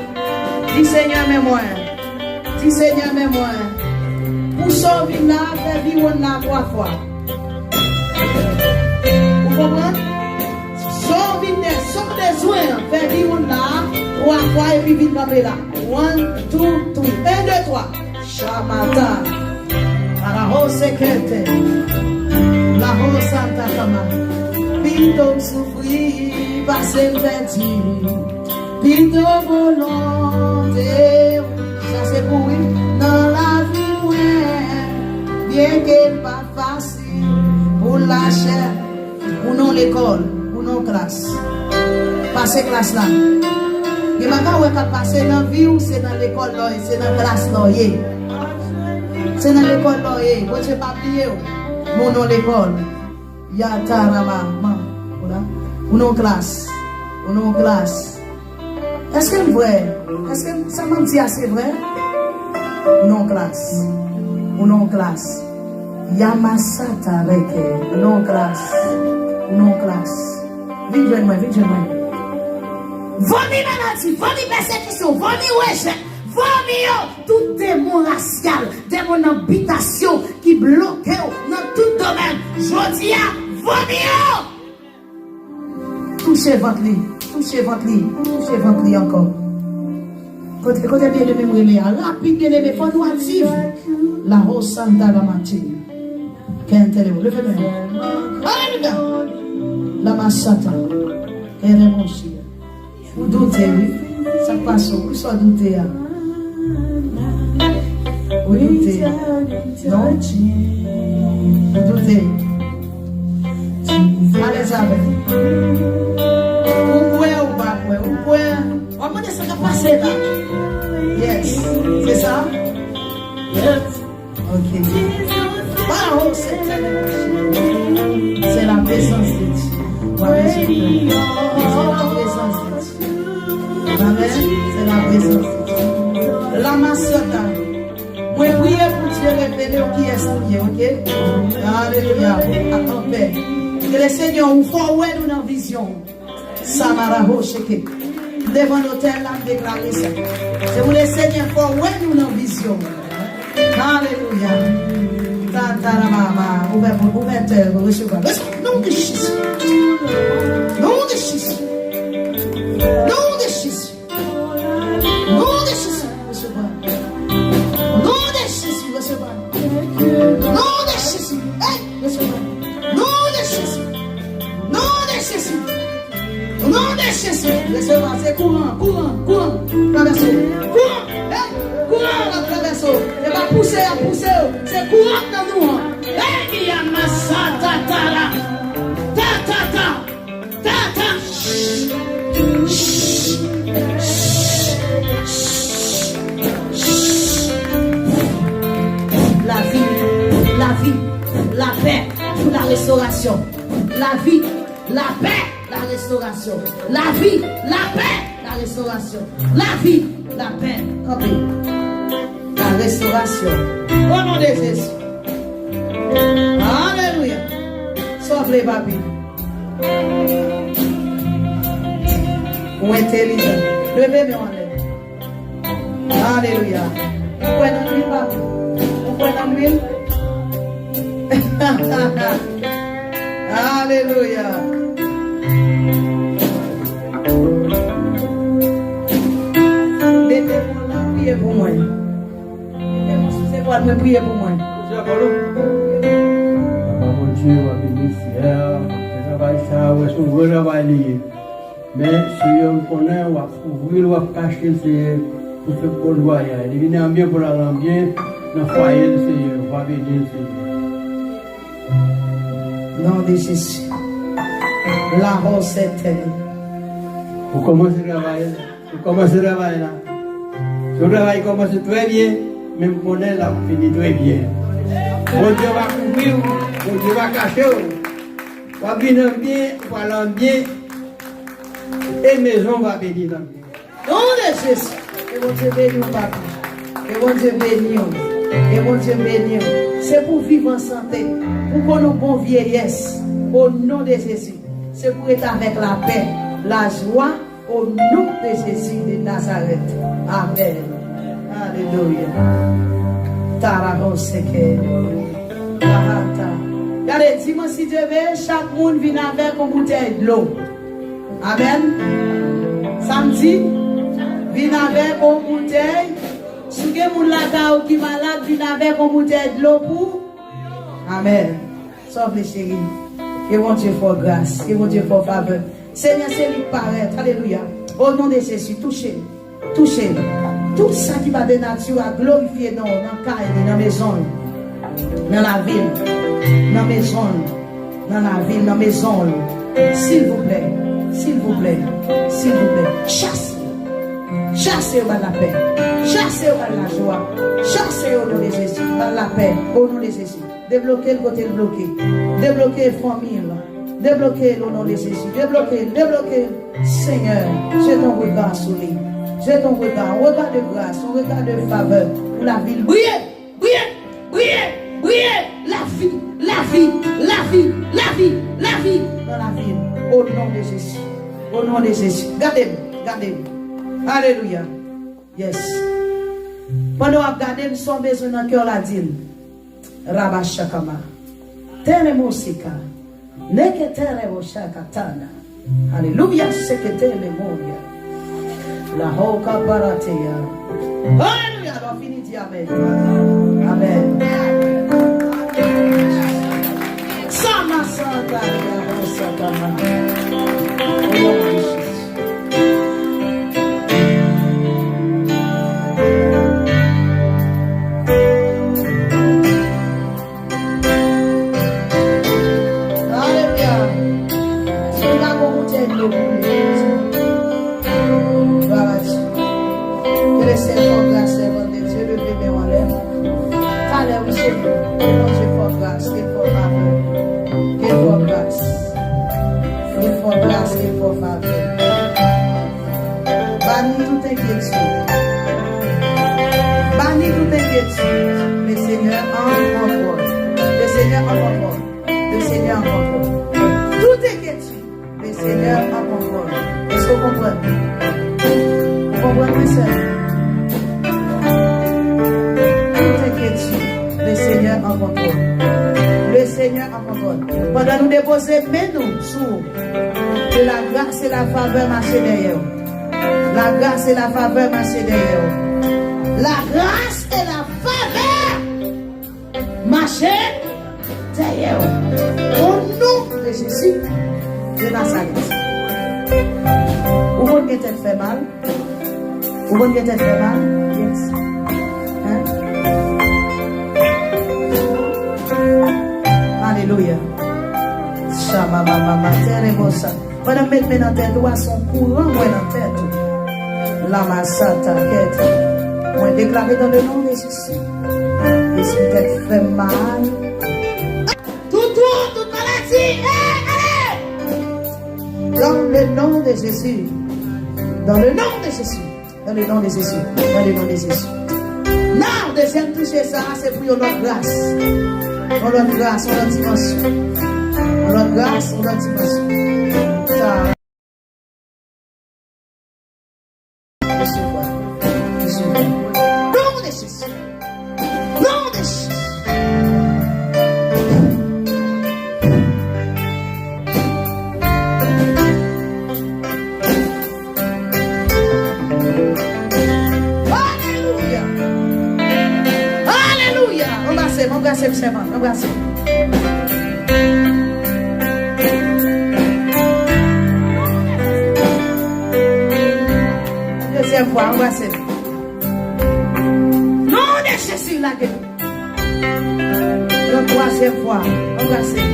Dis Seigneur mes moyens. Dis Seigneur mes moyens. Pour sauver là, faire vivre là 3 fois. Vous comprenez? Sauve des soins, faire vivre là 3 fois et puis vite camper là. 1, 2, 3. 1, 2, 3. Shamata. La rose secrète. La rose santa kama. Pinto souffrir, passer perdu. Pinto volonté. Ça c'est pour lui. Dans la vie, ouais. Bien qu'elle pas facile. Pour la chair. Pour non l'école. Pour non classe. Passer classe là. Il m'a dit que passer dans la vie ou c'est dans l'école là. C'est dans la classe là. C'est dans l'école là. Vous ne pas oublier. Mon nom l'école. Yatarama. Voilà. Ou non classe. Ou non classe. Est-ce que c'est vrai? Est-ce que ça m'a dit assez vrai? Ou non classe. Ou non classe. Yamasata reke. Ou non classe. Ou non classe. Vite, jeune-moi, vite, jeune-moi. Venez maladie, venez persécution, venez rejet. Venez tout démon racial, démon habitation qui bloque dans tout domaine. Je dis à venez. Touchez votre lit, touchez votre lit, touchez votre lit encore. Côté bien de mémoire, rapide bien aimé, faut nous active. La rose santa la matinée. Qu'un téléphone, levez-le. Alléluia. La massata. Et mon chien. Vous doutez, oui. Ça passe, vous soit douté. Vous doutez. Non? Vous doutez. Allez, avec. Vous pouvez ou pas, vous pouvez. On va demander ce qui va passer là. Yes. C'est ça? Yes. Ok. Wow, c'est la présence de Dieu. C'est la présence de Dieu. Amen. C'est la présence de Dieu. La massata. Moi, priez pour Dieu révéler qui est Dieu, ok? Alléluia. Attendez. Que le Seigneur vous forward une vision. Samaraho Sheke. Devant l'autel, là, déclarez ça. C'est pour le Seigneur forward une vision. Alléluia. Ouverture, recevoir. Nom de Jésus. Nom de Jésus. Nom de Jésus. Nom de Jésus, recevoir. Nom de Jésus, recevoir. Nom de Jésus. Hey, recevoir. Nom de Jésus. Nom de Jésus. Nom de Jésus. Recevoir, c'est courant, courant, courant. Traverse. Courant. Hey, courant, la traverse. C'est pas pousser, à pousser. C'est courant dans nous. Hey, Yamasa, tatara. Tatata. Tata. La vie, la paix, pour la restauration. La vie, la paix, la restauration. La vie, la paix, la restauration. La vie, la paix, la restauration. Au nom de Jésus. Alléluia. Sauve les papis. Ou intelligent. Levez-moi en l'air. Alléluia. Vous pouvez dans l'huile, papi. Vous pouvez dans l'huile. Alléluia. Mettez-moi là, priez pour moi. C'est quoi de prier pour moi? Mon Dieu va bénir fier, le travail ça, ouais, son gros travail lié. Mais si on connaît, on va ouvrir, on va cacher, c'est pour faire pour le voyage. Il vient bien pour la rendre bien, dans le foyer, c'est on va bénir, c'est. Nom de Jésus. La rose est. Vous commencez le travail, là. Ce travail commence très bien, même qu'on est là, finit très bien. Mon Dieu va couvrir, mon Dieu va cacher, on va venir bien, on va l'en bien, et maison va bénir dans bien. Nom de Jésus. Et mon Dieu bénit, papa. Et mon Dieu bénit. Et mon Dieu bénit. C'est pour vivre en santé, pour qu'on ait une bonne vieillesse. Au nom de Jésus. C'est pour être avec la paix, la joie, au nom de Jésus de Nazareth. Amen. Alléluia. Tarahoseke. Regardez, dis-moi si Dieu veut, chaque monde vient avec une bouteille de l'eau. Amen. Samedi, vient avec une bouteille. Si vous avez un qui est malade, vient avec une bouteille de l'eau pour. Amen. Sauve les chéris. Que mon Dieu fasse grâce. Que mon Dieu fasse faveur. Seigneur, c'est lui paraître. Alléluia. Au nom de Jésus, touchez. Touchez. Tout ça qui va de nature à glorifier dans la maison, dans la ville, dans la maison, dans la ville, dans la maison. S'il vous plaît. S'il vous plaît. S'il vous plaît. Chassez. Chassez par la paix. Chassez par la joie. Chassez au nom de Jésus. Par la paix. Au nom de Jésus. Débloquez le côté bloqué. Débloquez la famille. Débloquez au nom de Jésus. Débloquez. Seigneur, j'ai ton regard sur lui. J'ai ton regard. Un regard de grâce. Un regard de faveur pour la ville. Brillez. La vie. La vie. Dans la ville. Au nom de Jésus. Au nom de Jésus. Gardez-moi. Alléluia. Yes. Pendant que regardez, nous sommes besoin dans le cœur la dîme. Rabashakama. Telemosika. Neke teleboshakatana. Alléluia. C'est que telemonia. La hoka paratea. Alléluia. On finit dit Amen. Amen. Sama santa Rabashakama. Le Seigneur en contrôle. Le Seigneur en contrôle. Le Seigneur en contrôle. Tout est question. Le Seigneur en contrôle. Est-ce que vous comprenez? Vous comprenez, mes soeurs? Tout est question. Le Seigneur en contrôle. Le Seigneur en contrôle. Pendant nous déposer, mais nous, sous que la grâce et la faveur marchent derrière. La grâce et la faveur marchent derrière. La grâce et la faveur marchent derrière. Au nom de Jésus de Nazareth. Vous voulez que fait mal? Vous voulez que fait mal? Yes. Hein? Alléluia. Shabba terebosa. Pendant mettre mes dans tête, doit son courant moi dans tête. La massata quête. Moi déclaré dans le nom de Jésus. Et si peut-être fait mal. Tout dit, allez! Dans le nom de Jésus. Dans le nom de Jésus. Dans le nom de Jésus. Dans le nom de Jésus. Non, deuxième toucher ça, c'est pour notre grâce. Notre grâce, notre dimension. Notre grâce, notre dimension. Ça. Nom de Jésus. Nom de Jésus. Embrassez. Deuxième fois, embrassez. Non de Jésus, la gueule. La troisième fois, embrassez.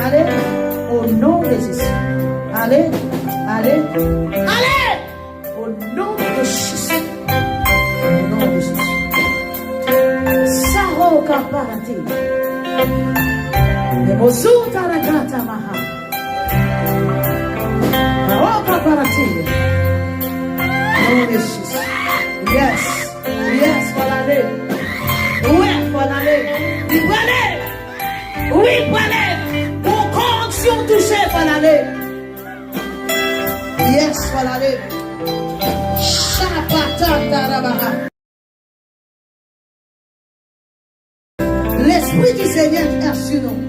Allez, au nom de Jésus. Allez, au nom de Jésus. Au nom de Jésus. Saho kaparati. Nemozuta rakata maha. Saho kaparati. Au nom de Jésus. Yes, voilà aller. Oui, voilà aller. Oui, voilà. Pour correction touchée, voilà. Yes, voilà. L'Esprit du Seigneur est sur nous.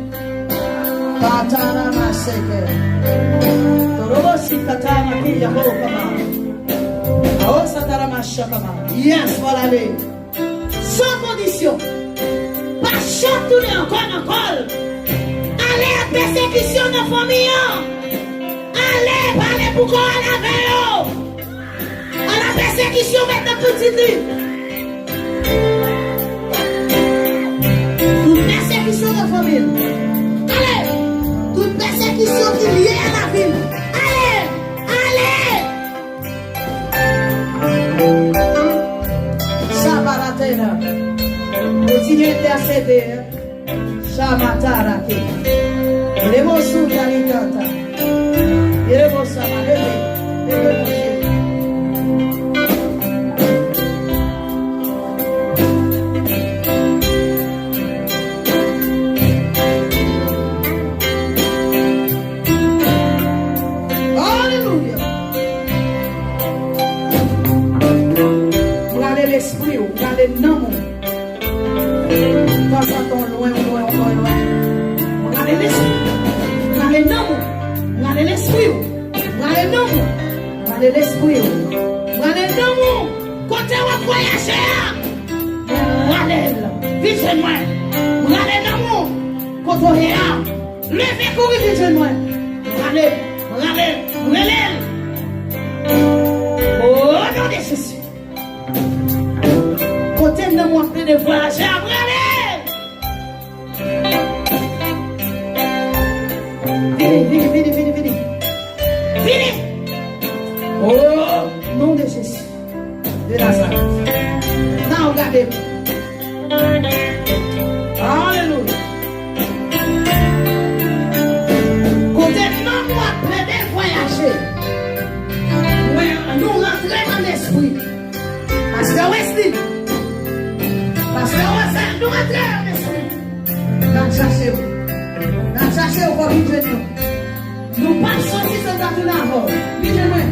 Yes, voilà. Sans condition. Pas chanter encore. Allez à persécution de la famille. Allez, parlez pour qu'on la veille. À la persécution maintenant petite vie. Toute persécution de la famille. Allez, toute persécution qui est liée à la vie. Allez. Ça va la terre. Continuez d'intercéder. Shamatara. Les mots sont dans les cantas. Les mots sont dans les Alléluia. Regardez l'esprit, regardez le nom. Quand ça tombe loin. Regardez l'esprit. Regardez le nom. Regardez l'esprit. Regardez le nom. Regardez l'esprit. Regardez le nom. Côté où voyager. Regardez. Vite-moi. Regardez le nom. Côté où levez courir vite-moi. Regardez. Oh non de Jésus. Côté de moi plein de voyager. Vini. Oh, nom de Jésus. De Nazareth. Non, regardez. Alléluia. Côté non, moi, plein de voyager. Nous rentrons dans l'esprit. Parce que Wesley. Nous rentrons dans l'esprit. Dans chercher au corps de nous. Nous passons si c'est dans tout l'avant. Vite-moi,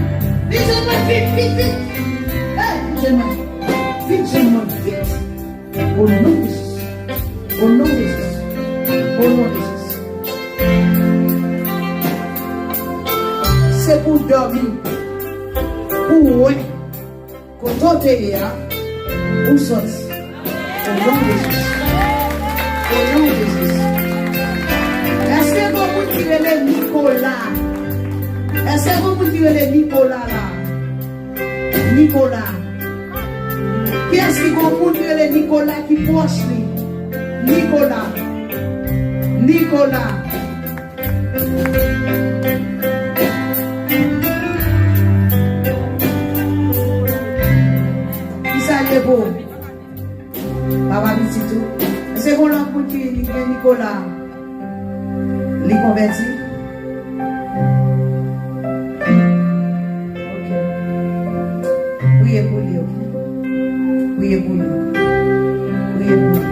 vite. Vite-moi. Au nom de Jésus. Au nom de Jésus. C'est pour dormir. Pour ouais. Quand on te y a, pour sortir. Au nom de Jésus. Au nom de Jésus. Est-ce que vous tirez les Nicolas? Est-ce que vous tirez les Nicolas là? Nicolas. Qui est-ce qui vous tirez les Nicolas qui proche lui? Nicolas. Nicolas. Qui ça y est beau? Papa dit tout. C'est bon là pour Nicolas. Les convertis. Ok. Oui, pour lui. Oui, pour lui. Oui, pour lui.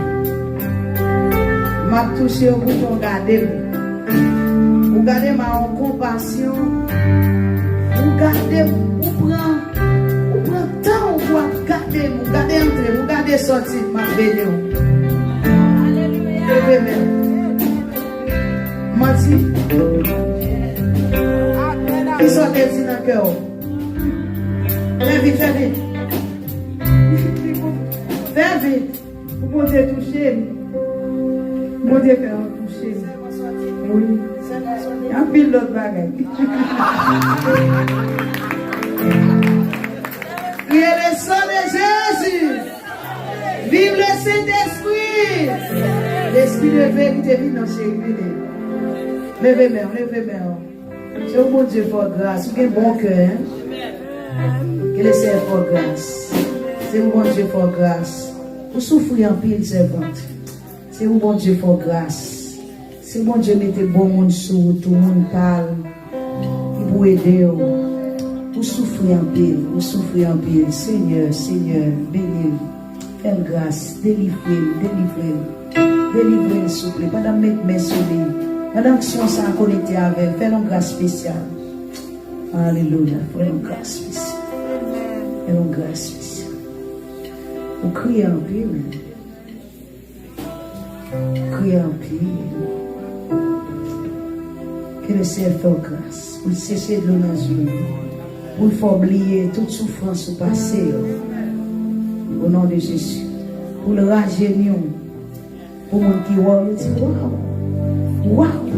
M'a touché au bout pour garder. Vous gardez ma compassion. Vous gardez, vous prenez temps pour garder, vous gardez entrer, vous gardez sortir, ma bénédiction. Alléluia. Mati. Qui sont les petits dans le cœur? Fais vite, fais vite. Fais vite. Vous pouvez toucher. Mon Dieu, fait un toucher. Oui. Il y a un pile d'autres bagages. Priez le sang de Jésus. Vive le Saint-Esprit. L'Esprit de vérité vit dans ces vies. Levez-moi, levez-moi. C'est au bon Dieu pour grâce. Vous avez un bon cœur. Que le Seigneur pour grâce. C'est au bon Dieu pour grâce. Vous souffrez en pile, servante. C'est au bon Dieu pour grâce. C'est bon Dieu mettez bon monde sous, tout le monde parle. Il vous aider. Vous souffrez en pile, vous souffrez en pile. Seigneur, Seigneur, bénis. Faites grâce, délivrez, s'il vous plaît. Pendant mettre mes souliers, pendant que son sang connecté avec, faites une grâce spéciale. Alléluia, faites une grâce spéciale. Faites une grâce spéciale. Vous criez en pile. Criez en pile. Que le Seigneur fasse grâce. Pour sécher de l'eau dans les yeux. Pour il faut oublier toute souffrance au passé. Au nom de Jésus. Pour le rajeunir. Pour le monde qui voit, il dit waouh. Waouh.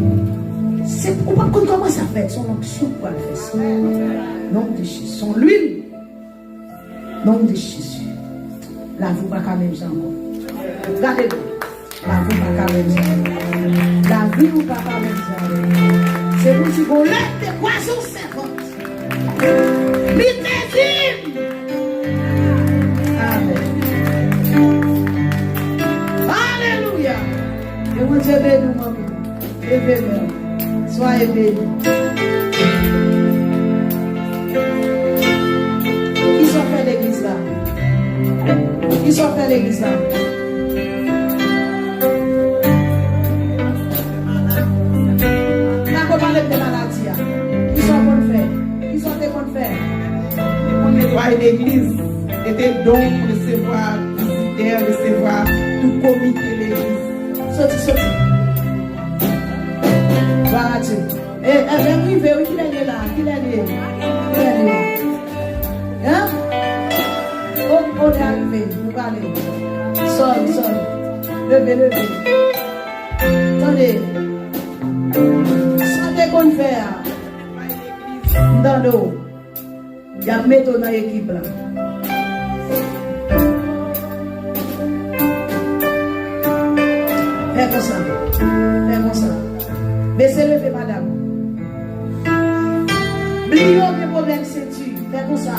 C'est pour pas comment ça fait. Son onction pour le faire ça. Nom de Jésus. Son l'huile. Nom de Jésus. Là, vous ne pouvez pas même ça encore. Regardez-vous. Là, vous ne pouvez pas même ça. La vie, vous ne pouvez pas même ça. C'est vous qui vous lèvez des poissons 50. Mettez-vous. Amen. Alléluia. Et vous Dieu bénis, maman. Levez-vous. Soyez bénis. Qui sont fait l'église là? Qui sont fait l'église là? N'a pas parlé de maladie. Qui sont bons faire? Qui sont des bons faire? Pour nettoyer l'église, était donc pour recevoir visiteurs, recevoir tout comité de l'église. Sorti. Voilà, tu. Et bien, oui, qui est là? Qui est là? Hein? On est arrivé, vous parlez. Sors. Levez. Attendez. Santé qu'on fait. Dans l'eau. Il y a un méthode dans l'équipe là. Fais comme ça. Baissez-le, madame. Oublions les problèmes, c'est tu. Fais comme ça.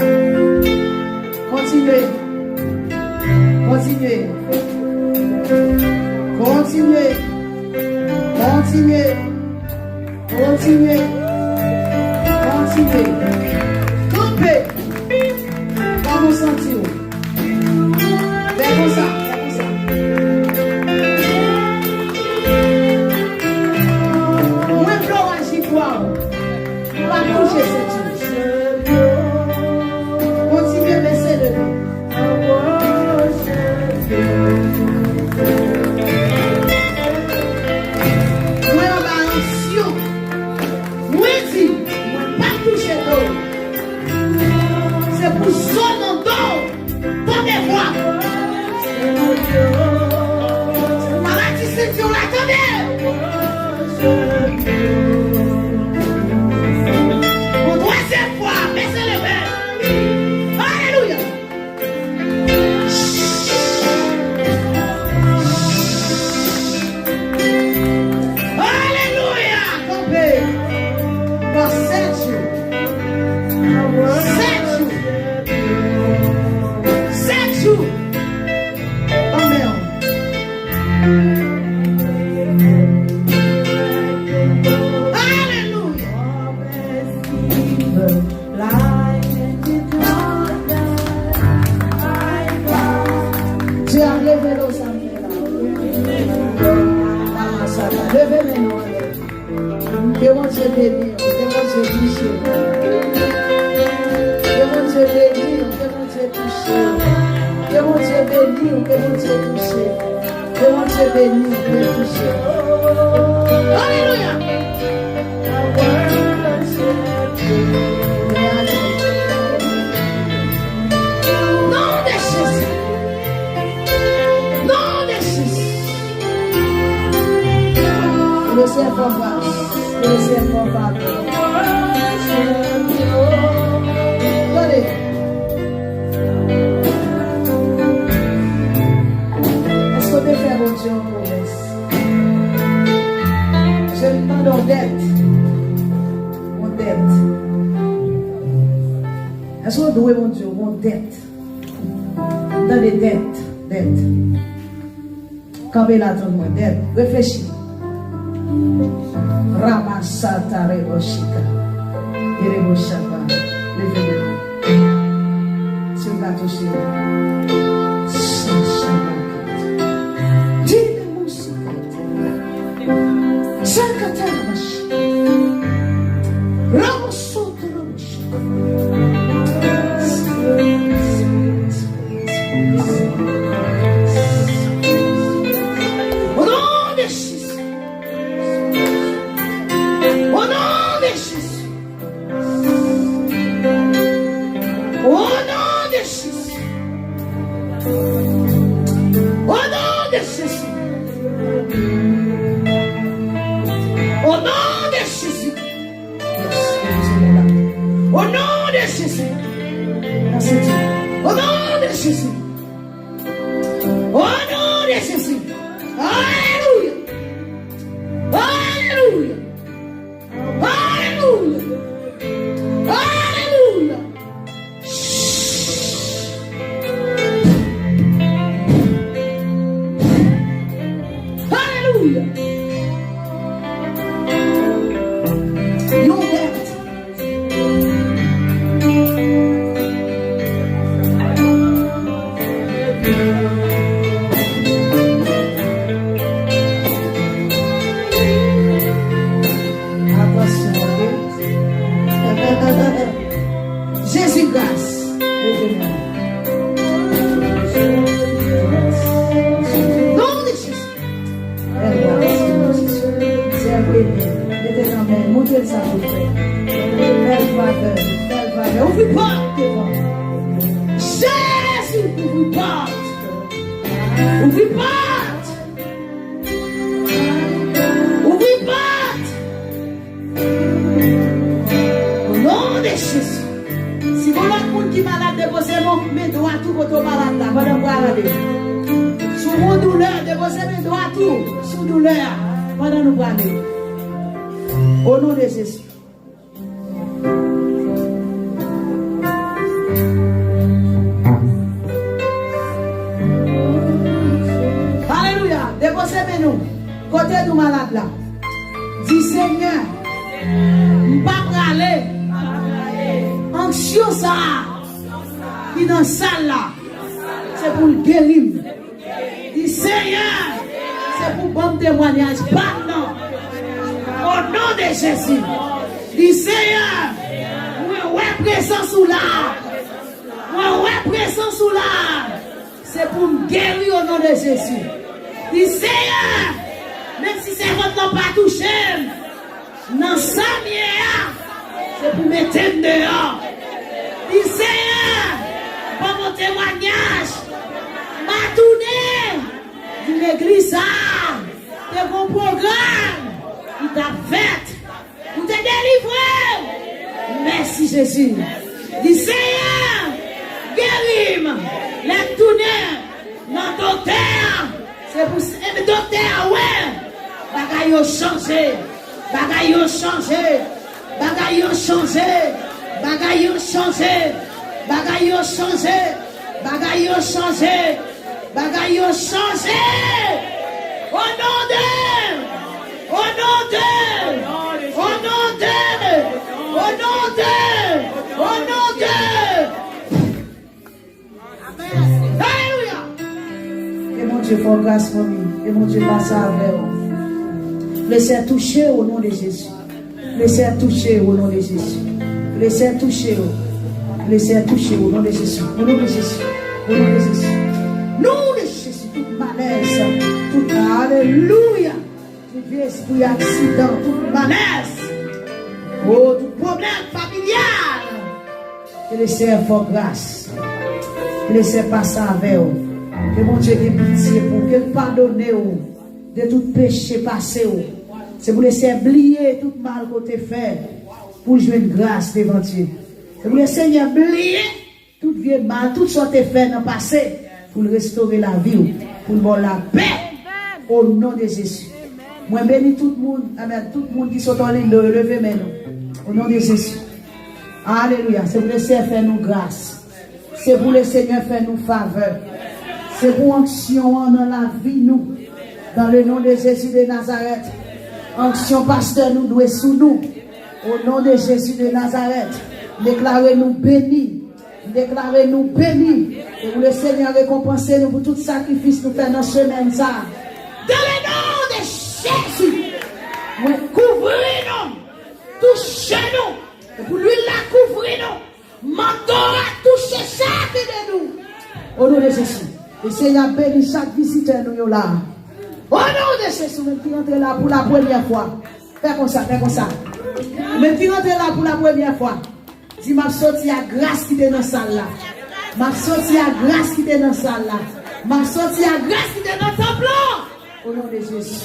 Continuez. Trompez. Comment sentir? Fais comme ça. Moins blanc à Chicoire. Pas toucher cette chose. Continuez, baissez-le. Moi, en balance, moi, pas toucher l'eau. Tu as levé l'eau sans levez les noms. Que mon Dieu bénisse, que mon Dieu touche. Que mon Dieu bénisse, que mon Dieu touche. Que mon Dieu bénisse, que mon Dieu touche. Que mon Dieu bénisse, que mon Dieu touche. Alléluia. Nom de Jésus. Nom de Jésus. Le Seigneur va. Le Seigneur va. Allez. Est-ce qu'on peut faire mon Dieu en promesse? Je me demande en dette. Mon dette. Est-ce qu'on doit mon Dieu, mon dette? Dans les dettes. Dette. Quand il attend mon dette, réfléchis. Ramasata Reboshika. Reboshaba. Levez-le. C'est un gâteau sur vous. Jésus grâce. Non de Jésus. Montrez ça pour faire. Belle faveur. Ouvre porte devant. Jésus, ouvre porte. Ouvre porte. Ouvre porte. Au nom de Jésus. Si vous avez monde qui est malade, déposez-moi mes doigts tout votre malade là. Pendant que vous allez. Sous mon douleur, déposez mes doigts tout. Sous douleur. Pendant que nous allons. Au nom de Jésus. Alléluia. Déposez-nous. Côté du malade là. Dis Seigneur. Pas aller. Anxieux ça. Qui dans la salle là. C'est pour le guérir. Dis Seigneur. C'est pour bon témoignage. Pardon. Au nom de Jésus, dis Seigneur, moi présent sous l'arbre, moi présent sous l'arbre, c'est pour me guérir au nom de Jésus. Dis Seigneur, même si c'est votre nom pas touché, dans sa mienne, c'est pour me mettre dehors. Dis Seigneur, pour mon témoignage, m'a tourné, d'une église, de mon programme. Vous t'a fait, vous t'es délivré. Merci Jésus. Dis Seigneur, guéris-moi. Les tourner dans le docteur. C'est pour le docteur, ouais. Bagaille ont changé. Bagaille ont changé. Bagaille ont changé. Bagaille ont changé. Bagaille ont changé. Bagaille ont changé. Bagaille ont changé. nom d'elle. Au nom d'elle. Au nom d'elle. Au nom d'elle. Au nom d'elle. Alléluia. Et mon Dieu, faut grâce pour lui. Et mon Dieu, passe avec vous. Laissez toucher au nom de Jésus. Laissez toucher au nom de Jésus. Laissez toucher. Laissez toucher au nom de Jésus. Au nom de Jésus. Au nom de Jésus. Nom de Jésus. Tout malaise. Tout alléluia. Tout vieux esprit accident. Tout malaise. Oh, tout problème familial. Que laissez faire grâce. Que laissez passer avec vous. Que mon Dieu ait pitié pour que pardonne de tout péché passé. C'est pour laisser oublier tout mal qu'on t'a fait. Pour jouer une grâce devant Dieu. C'est pour laisser oublier tout vieux mal, tout ce qu'on t'a fait dans le passé. Pour restaurer la vie. Pour avoir la paix. Au nom de Jésus. Moi, bénis tout le monde. Amen. Tout le monde qui sont en ligne de lever maintenant. Au nom de Jésus. Alléluia. C'est pour laisser faire nous grâce. C'est pour le Seigneur faire nous faveur. C'est pour onction dans la vie nous. Dans le nom de Jésus de Nazareth. Onction pasteur nous doit sous nous. Au nom de Jésus de Nazareth. Déclarez-nous bénis. Déclarez-nous bénis. Et pour le Seigneur récompenser nous pour tout sacrifice nous fait dans ce semaine ça. Dans le nom de Jésus. Couvrez-nous. Touchez-nous. Et pour lui la couvrir-nous. Mandora toucher chaque de nous. Au nom de Jésus. Le Seigneur bénit chaque visiteur nous là. Au nom de Jésus, même qui rentre là pour la première fois. Fais comme ça, fais comme ça. Même qui rentre là pour la première fois. Si m'a sorti à grâce qui est dans la salle là. M'a sorti à grâce qui est dans la salle là. M'a sorti à grâce qui est dans le tableau. Au nom de Jésus.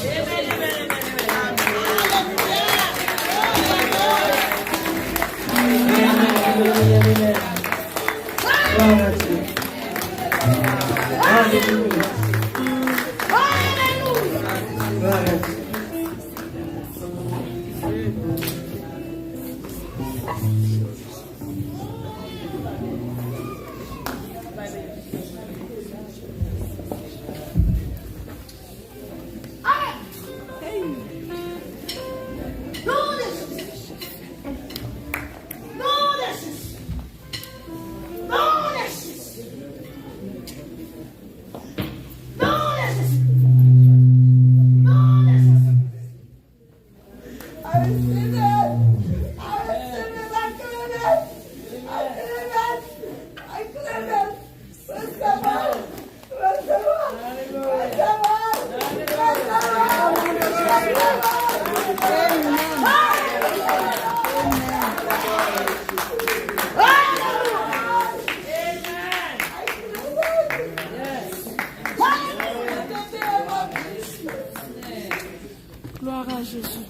Gloire à Jésus.